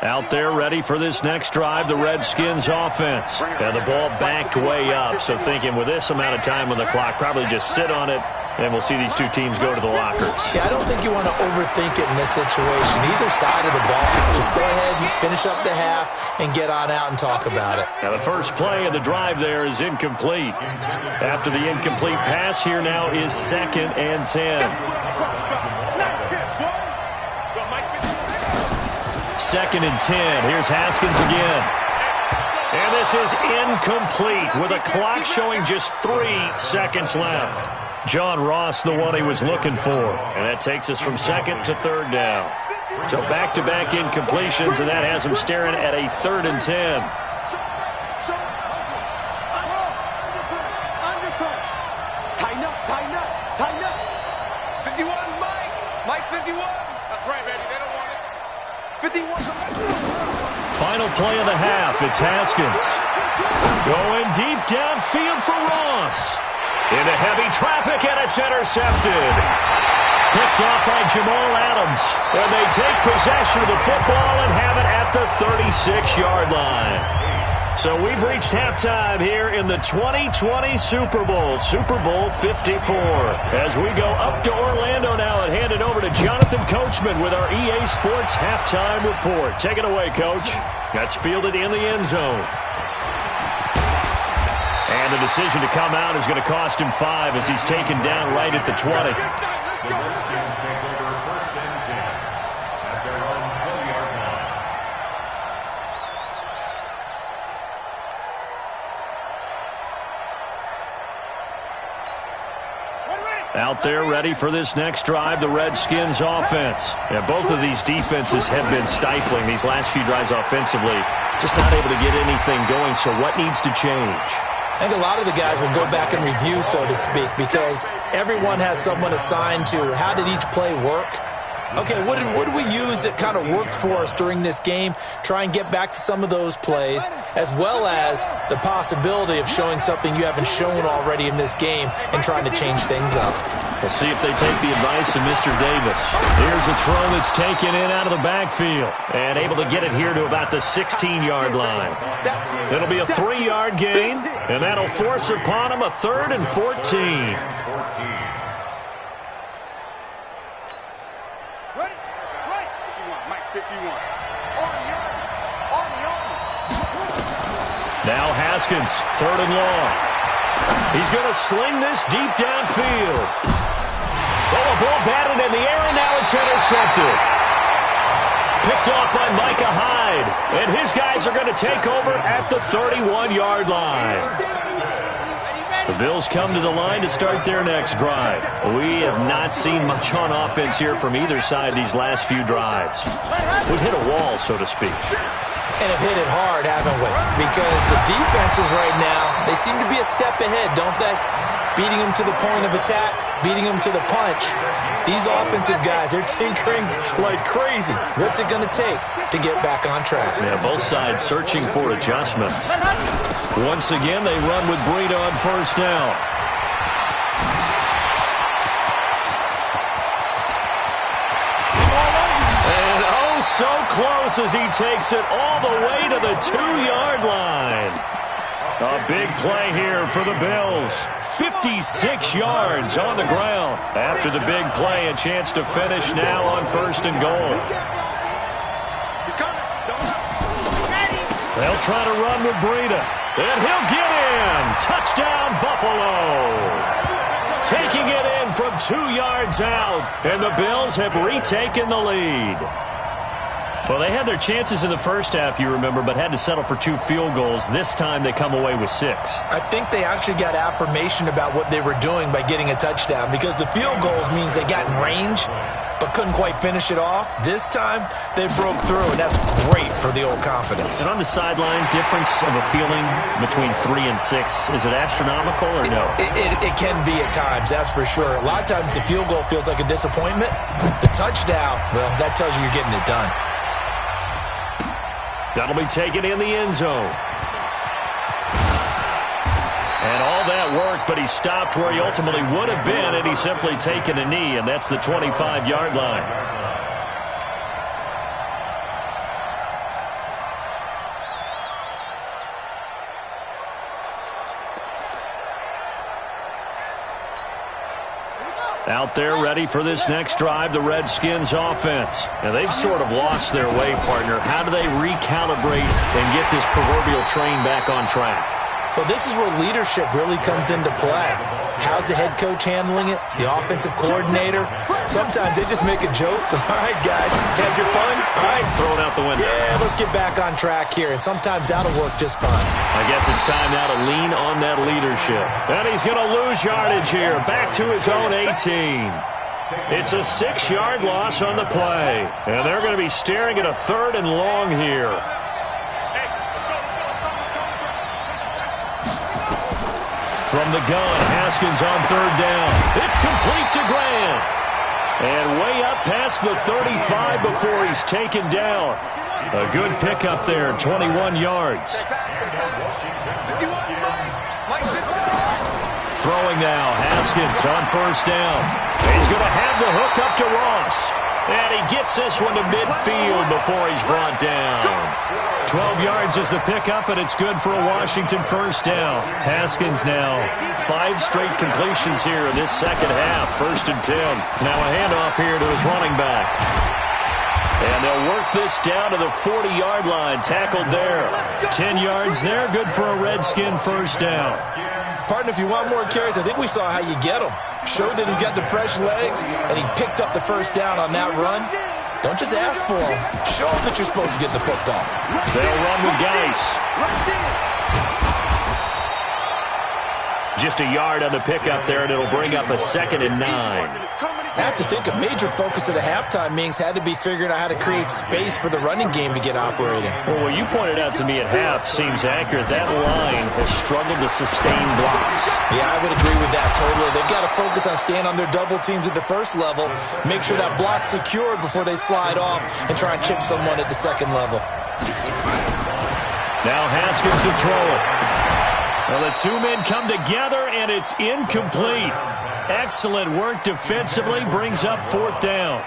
Out there ready for this next drive, the Redskins offense. And the ball backed way up, so thinking with this amount of time on the clock, probably just sit on it, and we'll see these 2 teams go to the lockers. Yeah, I don't think you want to overthink it in this situation. Either side of the ball, just go ahead and finish up the half and get on out and talk about it. Now the first play of the drive there is incomplete. After the incomplete pass, here now is 2nd and 10. 2nd and 10. Here's Haskins again. And this is incomplete with a clock showing just 3 seconds left. John Ross, the one he was looking for. And that takes us from 2nd to 3rd down. So back-to-back incompletions, and that has him staring at a 3rd and 10. Tighten up. 51, Mike 51. That's right, baby. They don't want it. 51. Final play of the half. It's Haskins. Going deep downfield for Ross. Into heavy traffic, and it's intercepted. Picked off by Jamal Adams. And they take possession of the football and have it at the 36-yard line. So we've reached halftime here in the 2020 Super Bowl, Super Bowl 54. As we go up to Orlando now and hand it over to Jonathan Coachman with our EA Sports Halftime Report. Take it away, Coach. That's fielded in the end zone. And the decision to come out is going to cost him 5 as he's taken down right at the 20. The Redskins take over 1st and 10 at their own 20-yard line. Out there ready for this next drive, the Redskins offense. And both of these defenses have been stifling these last few drives offensively. Just not able to get anything going, so what needs to change? I think a lot of the guys will go back and review, so to speak, because everyone has someone assigned to how did each play work. Okay, what did we use that kind of worked for us during this game? Try and get back to some of those plays, as well as the possibility of showing something you haven't shown already in this game and trying to change things up. We'll see if they take the advice of Mr. Davis. Here's a throw that's taken in out of the backfield and able to get it here to about the 16-yard line. It'll be a 3-yard gain, and that'll force upon him a 3rd and 14. Mike 51. Now Haskins, 3rd and long. He's going to sling this deep downfield. Oh, a ball batted in the air, and now it's intercepted. Picked off by Micah Hyde. And his guys are going to take over at the 31-yard line. The Bills come to the line to start their next drive. We have not seen much on offense here from either side these last few drives. We've hit a wall, so to speak. And have hit it hard, haven't we? Because the defenses right now, they seem to be a step ahead, don't they? Beating them to the point of attack, beating them to the punch. These offensive guys, they're tinkering like crazy. What's it going to take to get back on track? Yeah, both sides searching for adjustments. Once again, they run with Breida on first down. And oh, so close as he takes it all the way to the 2-yard line. A big play here for the Bills. 56 yards on the ground. After the big play, a chance to finish now on first and goal. They'll try to run with Breida. And he'll get in. Touchdown, Buffalo. Taking it in from 2 yards out. And the Bills have retaken the lead. Well, they had their chances in the first half, you remember, but had to settle for 2 field goals. This time they come away with 6. I think they actually got affirmation about what they were doing by getting a touchdown, because the field goals means they got in range but couldn't quite finish it off. This time they broke through, and that's great for the old confidence. And on the sideline, difference of a feeling between 3 and 6, is it astronomical or no? It can be at times, that's for sure. A lot of times the field goal feels like a disappointment. The touchdown, well, that tells you you're getting it done. That'll be taken in the end zone. And all that worked, but he stopped where he ultimately would have been, and he's simply taken a knee, and that's the 25-yard line. Out there ready for this next drive, the Redskins offense. And they've sort of lost their way, partner. How do they recalibrate and get this proverbial train back on track? Well, this is where leadership really comes into play. How's the head coach handling it? The offensive coordinator? Sometimes they just make a joke. All right, guys, had your fun? All right. Throw it out the window. Yeah, let's get back on track here. And sometimes that'll work just fine. I guess it's time now to lean on that leadership. And he's going to lose yardage here. Back to his own 18. It's a 6-yard loss on the play. And they're going to be staring at a 3rd and long here. From the gun, Haskins on 3rd down. It's complete to Grant. And way up past the 35 before he's taken down. A good pickup there, 21 yards. Throwing now, Haskins on 1st down. He's going to have the hook up to Ross. And he gets this one to midfield before he's brought down. 12 yards is the pickup, and it's good for a Washington 1st down. Haskins now, 5 straight completions here in this second half. 1st and 10. Now a handoff here to his running back. And they'll work this down to the 40-yard line. Tackled there. 10 yards there. Good for a Redskin 1st down. Partner, if you want more carries, I think we saw how you get them. Showed that he's got the fresh legs, and he picked up the 1st down on that run. Don't just ask for him. Show him that you're supposed to get the football. They'll run with Geis. Just a yard on the pickup there, and it'll bring up a 2nd and 9. I have to think a major focus of the halftime meetings had to be figuring out how to create space for the running game to get operating. Well, what you pointed out to me at half seems accurate. That line has struggled to sustain blocks. Yeah, I would agree with that totally. They've got to focus on staying on their double teams at the 1st level, make sure that block's secured before they slide off and try and chip someone at the 2nd level. Now Haskins to throw it. Well, the 2 men come together, and it's incomplete. Excellent work defensively, brings up 4th down.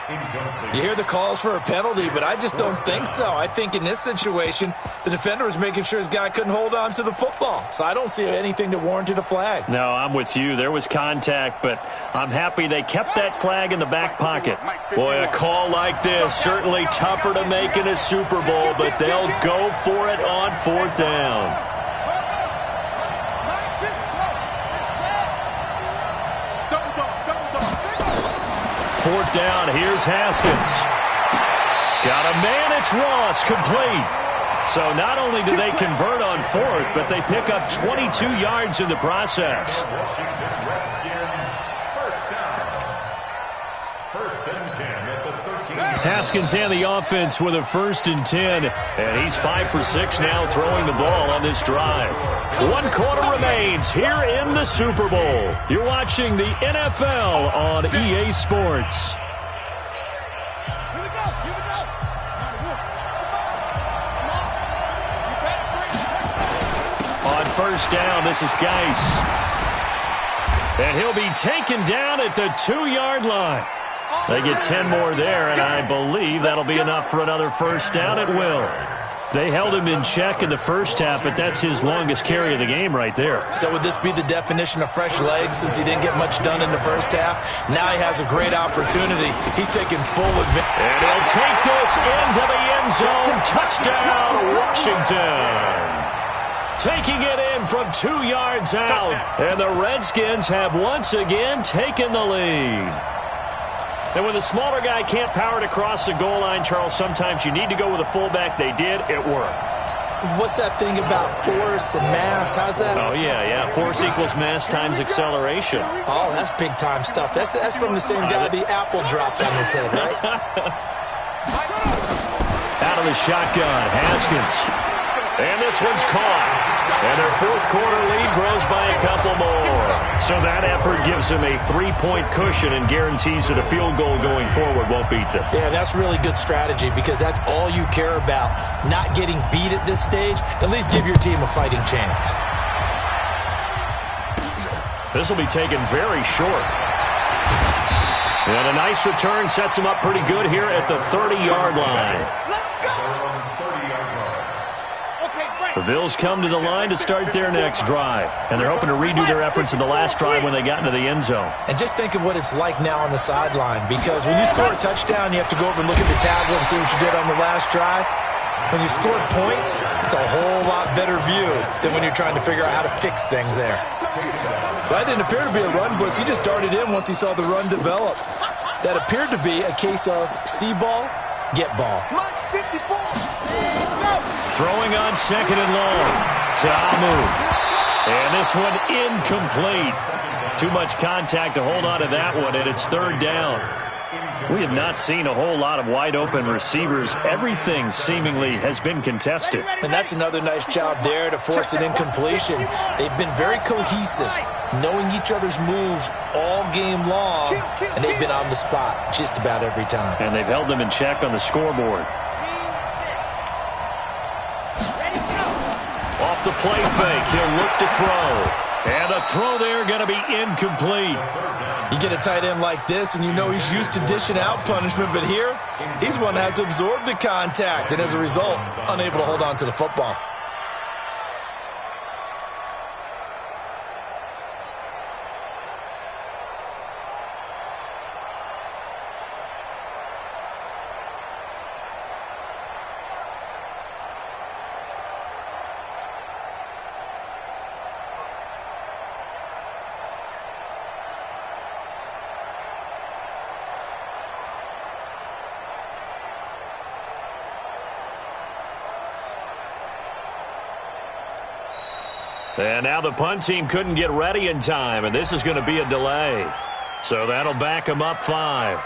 You hear the calls for a penalty, but I just don't think so. I think in this situation, the defender was making sure his guy couldn't hold on to the football. So I don't see anything that warranted a flag. No, I'm with you. There was contact, but I'm happy they kept that flag in the back pocket. Boy, a call like this, certainly tougher to make in a Super Bowl, but they'll go for it on 4th down. is Haskins. Got a man, it's Ross, complete. So not only do they convert on fourth, but they pick up 22 yards in the process. Washington Redskins, first down. First and 10 at the 13. Haskins and the offense with a 1st and 10. And he's 5 for 6 now throwing the ball on this drive. 1 quarter remains here in the Super Bowl. You're watching the NFL on EA Sports. On first down, this is Geis. And he'll be taken down at the 2-yard line. They get 10 more there, and I believe that'll be enough for another first down. It will. They held him in check in the first half, but that's his longest carry of the game right there. So would this be the definition of fresh legs since he didn't get much done in the first half? Now he has a great opportunity. He's taking full advantage. And he'll take this into the end zone. Touchdown, Washington. Taking it in from 2 yards out. And the Redskins have once again taken the lead. And when the smaller guy can't power it across the goal line, Charles, sometimes you need to go with a fullback. They did. It worked. What's that thing about force and mass? How's that? Oh, yeah. Force equals mass times acceleration. Oh, that's big-time stuff. That's from the same guy the apple dropped on his head, right? Out of the shotgun, Haskins. And this one's caught. And their 4th quarter lead grows by a couple more. So that effort gives them a 3-point cushion and guarantees that a field goal going forward won't beat them. Yeah, that's really good strategy because that's all you care about. Not getting beat at this stage. At least give your team a fighting chance. This will be taken very short. And a nice return sets them up pretty good here at the 30-yard line. The Bills come to the line to start their next drive. And they're hoping to redo their efforts in the last drive when they got into the end zone. And just think of what it's like now on the sideline. Because when you score a touchdown, you have to go over and look at the tablet and see what you did on the last drive. When you score points, it's a whole lot better view than when you're trying to figure out how to fix things there. That didn't appear to be a run blitz. He just darted in once he saw the run develop. That appeared to be a case of see ball, get ball. Throwing on 2nd and long. Ta'amu. And this one incomplete. Too much contact to hold on to that one, and it's 3rd down. We have not seen a whole lot of wide-open receivers. Everything seemingly has been contested. And that's another nice job there to force an incompletion. They've been very cohesive, knowing each other's moves all game long, and they've been on the spot just about every time. And they've held them in check on the scoreboard. Off the play fake, he'll look to throw. And the throw there going to be incomplete. You get a tight end like this, and you know he's used to dishing out punishment, but here, he's one that has to absorb the contact, and as a result, unable to hold on to the football. And now the punt team couldn't get ready in time, and this is going to be a delay. So that'll back them up 5.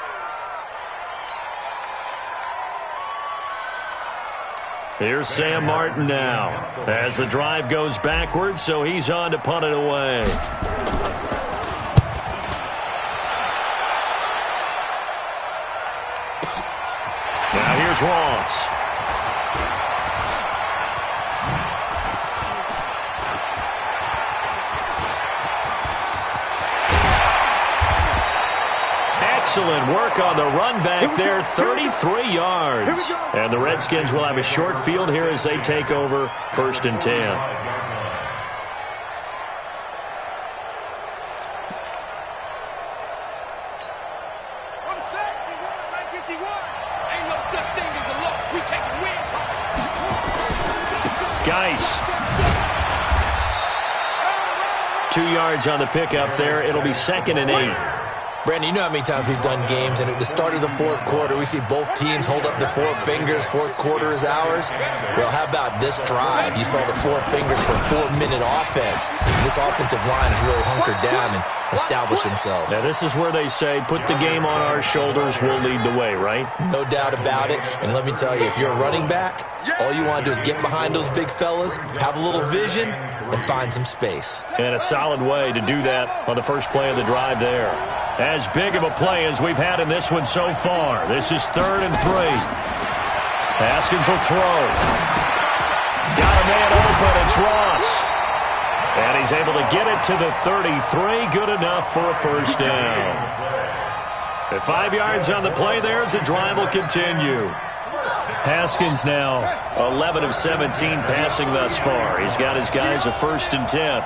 Here's Sam Martin now as the drive goes backwards, so he's on to punt it away. Now here's Ross. Excellent work on the run back there, 33 yards. And the Redskins will have a short field here as they take over 1st and 10. Geis. 2 yards on the pickup there. It'll be 2nd and 8. Brandon, you know how many times we've done games, and at the start of the fourth quarter, we see both teams hold up the four fingers, fourth quarter is ours. Well, how about this drive? You saw the four fingers for a 4-minute offense. And this offensive line has really hunkered down and established themselves. Now, this is where they say, put the game on our shoulders, we'll lead the way, right? No doubt about it. And let me tell you, if you're a running back, all you want to do is get behind those big fellas, have a little vision, and find some space. And a solid way to do that on the first play of the drive there. As big of a play as we've had in this one so far. This is 3rd and 3. Haskins will throw. Got a man open. It's Ross. And he's able to get it to the 33. Good enough for a first down. At 5 yards on the play there as the drive will continue. Haskins now 11 of 17 passing thus far. He's got his guys a 1st and 10.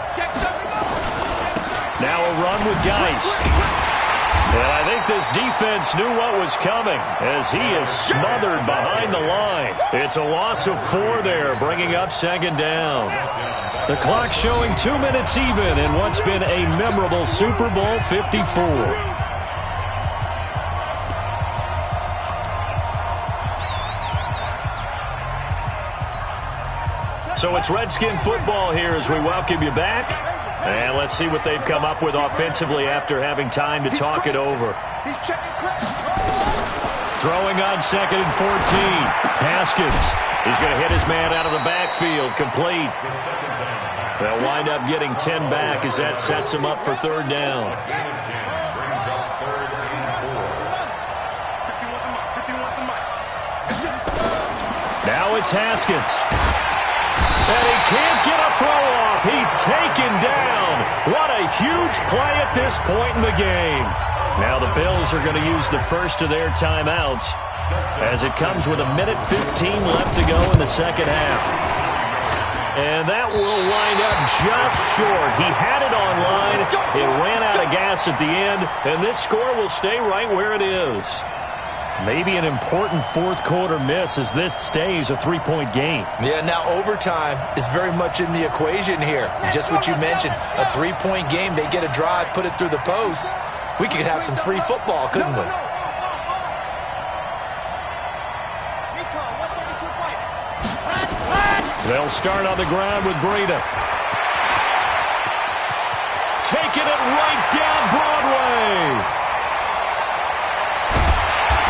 Now a run with Geis. And I think this defense knew what was coming as he is smothered behind the line. It's a loss of 4 there, bringing up 2nd down. The clock showing 2 minutes even in what's been a memorable Super Bowl 54. So it's Redskin football here as we welcome you back. And let's see what they've come up with offensively after having time to talk it over. Throwing on 2nd and 14. Haskins. He's going to hit his man out of the backfield. Complete. They'll wind up getting 10 back as that sets him up for 3rd down. Now it's Haskins. And he can't get a throw off. He's taken down. What a huge play at this point in the game. Now the Bills are going to use the first of their timeouts as it comes with 1:15 left to go in the second half. And that will wind up just short. He had it on line. It ran out of gas at the end, and this score will stay right where it is. Maybe an important fourth quarter miss as this stays a 3-point game. Yeah, now overtime is very much in the equation here. Just what you mentioned, a 3-point game. They get a drive, put it through the posts. We could have some free football, couldn't we? They'll start on the ground with Breida. Taking it right down Broadway.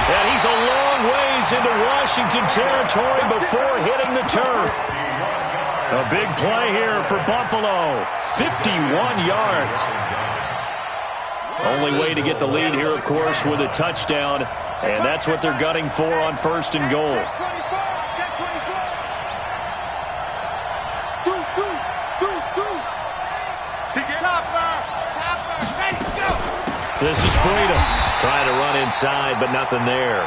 And he's a long ways into Washington territory before hitting the turf. A big play here for Buffalo. 51 yards. Only way to get the lead here, of course, with a touchdown. And that's what they're gunning for on 1st and goal. This is Breida. Trying to run inside, but nothing there.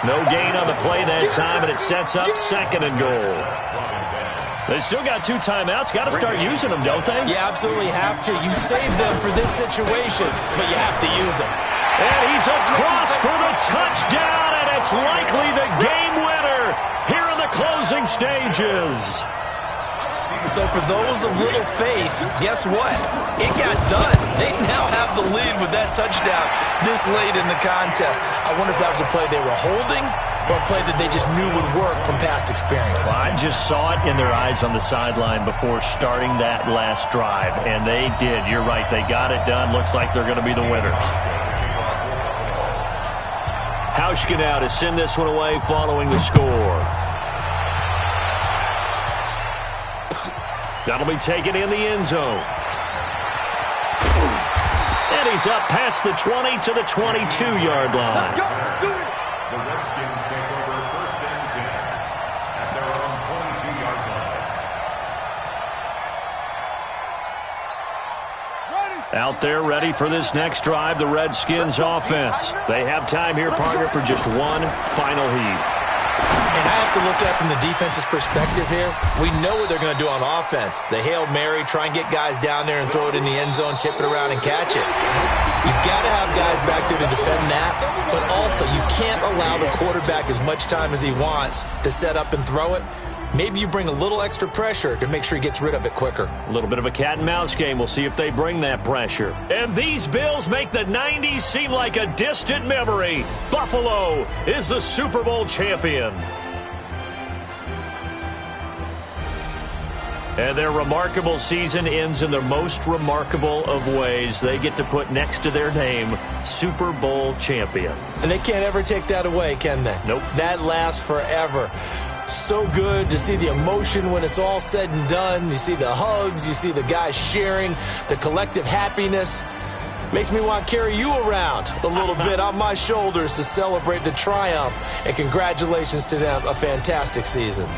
No gain on the play that time, and it sets up 2nd and goal. They still got 2 timeouts. Got to start using them, don't they? You absolutely have to. You save them for this situation, but you have to use them. And he's across for the touchdown, and it's likely the game winner here in the closing stages. So for those of little faith, guess what? It got done. They now have the lead with that touchdown this late in the contest. I wonder if that was a play they were holding or a play that they just knew would work from past experience. Well, I just saw it in their eyes on the sideline before starting that last drive, and they did. You're right. They got it done. Looks like they're going to be the winners. Hauschka now to send this one away following the score. That'll be taken in the end zone. And he's up past the 20 to the 22-yard line. The Redskins take over 1st and 10 at their own 22-yard line. Out there ready for this next drive, the Redskins offense. They have time here, partner, for just one final heave. And I have to look at it from the defense's perspective here. We know what they're going to do on offense. The Hail Mary, try and get guys down there and throw it in the end zone, tip it around and catch it. You've got to have guys back there to defend that, but also you can't allow the quarterback as much time as he wants to set up and throw it. maybe you bring a little extra pressure to make sure he gets rid of it quicker. A little bit of a cat and mouse game. We'll see if they bring that pressure. And these Bills make the 90s seem like a distant memory. Buffalo is the Super Bowl champion. And their remarkable season ends in the most remarkable of ways. They get to put next to their name, Super Bowl champion. And they can't ever take that away, can they? Nope. That lasts forever. So good to see the emotion when it's all said and done. You see the hugs, you see the guys sharing, the collective happiness. Makes me want to carry you around a little bit on my shoulders to celebrate the triumph. And congratulations to them, a fantastic season.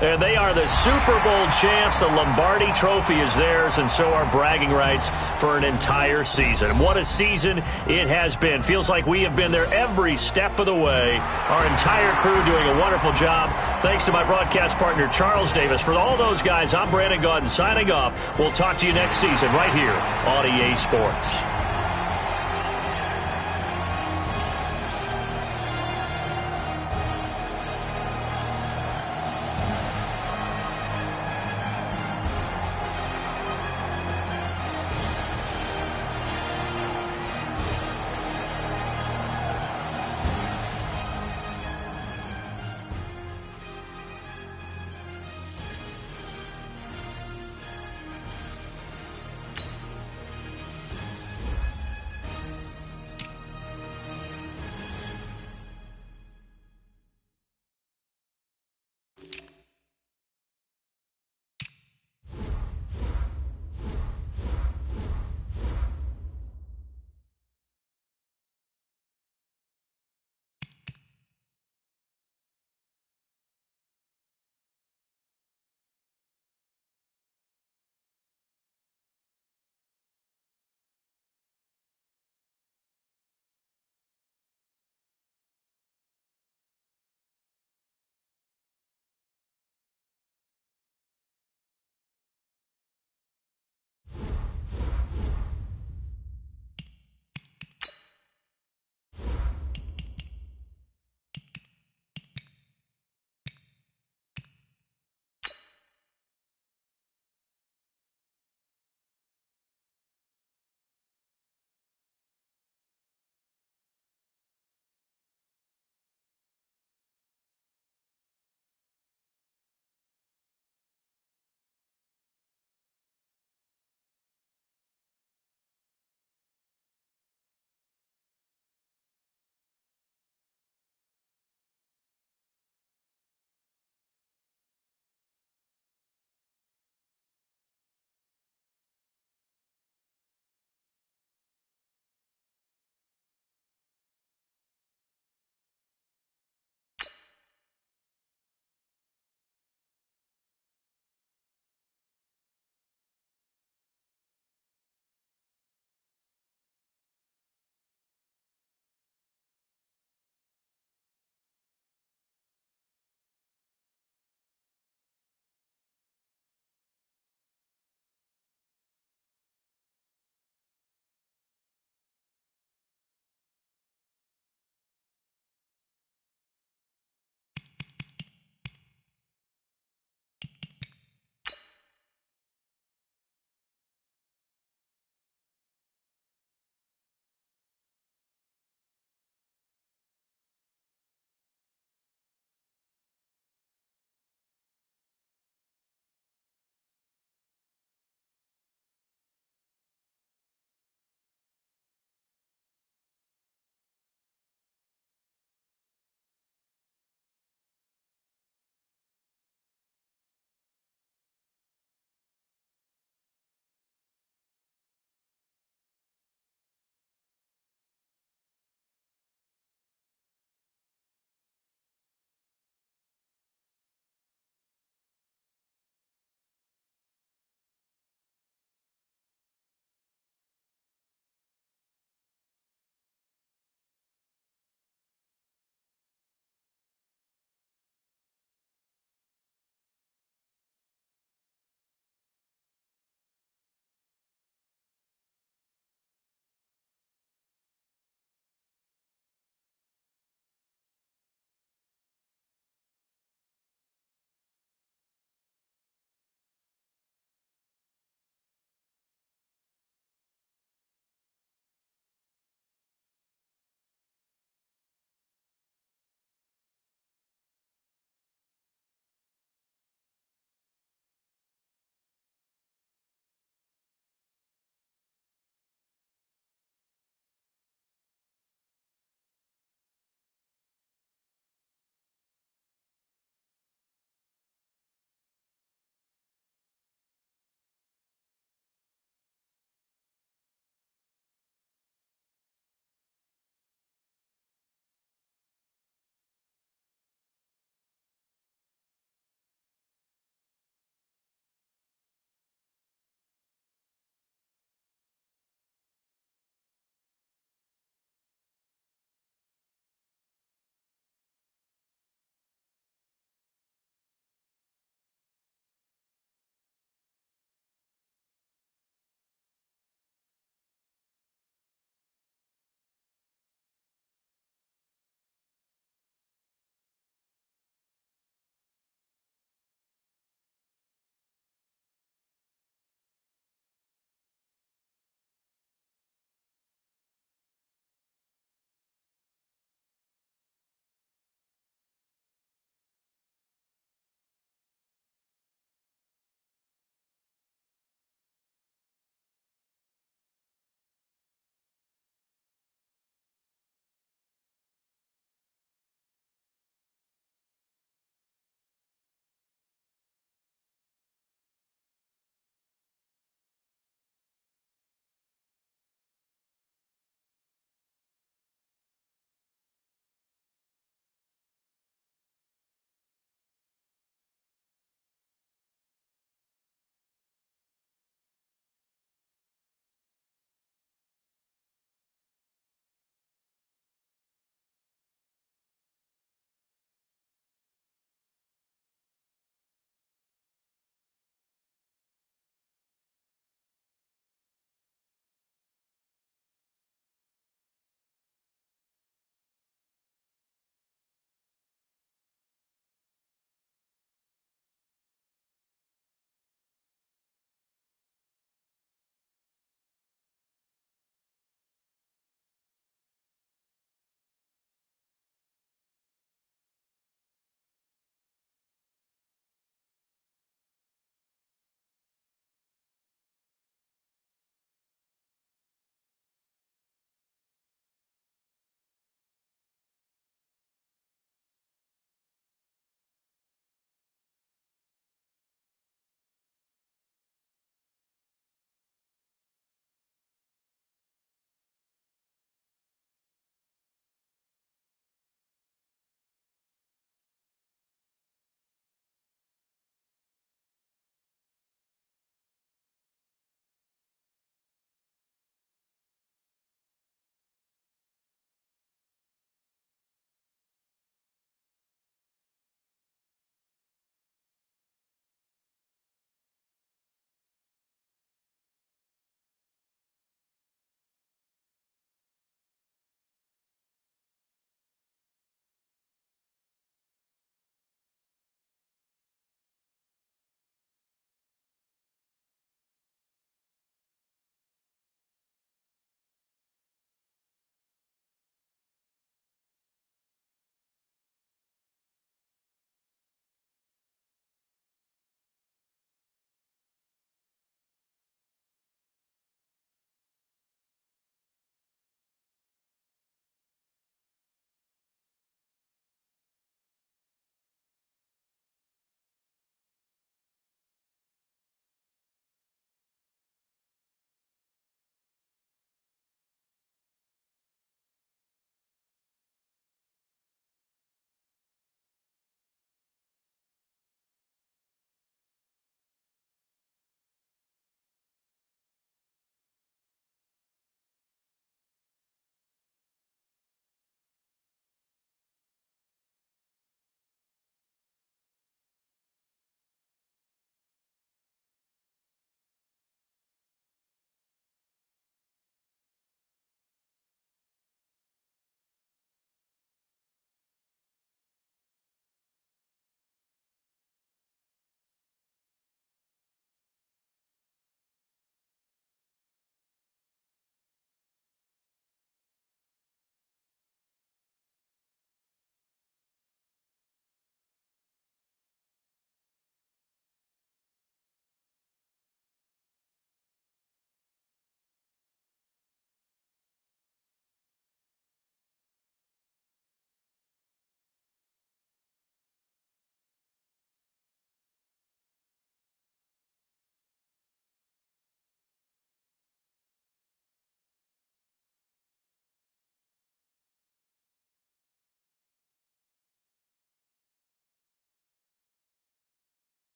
And they are the Super Bowl champs. The Lombardi Trophy is theirs, and so are bragging rights for an entire season. What a season it has been. Feels like we have been there every step of the way. Our entire crew doing a wonderful job. Thanks to my broadcast partner, Charles Davis. For all those guys, I'm Brandon Gaudin signing off. We'll talk to you next season right here on EA Sports.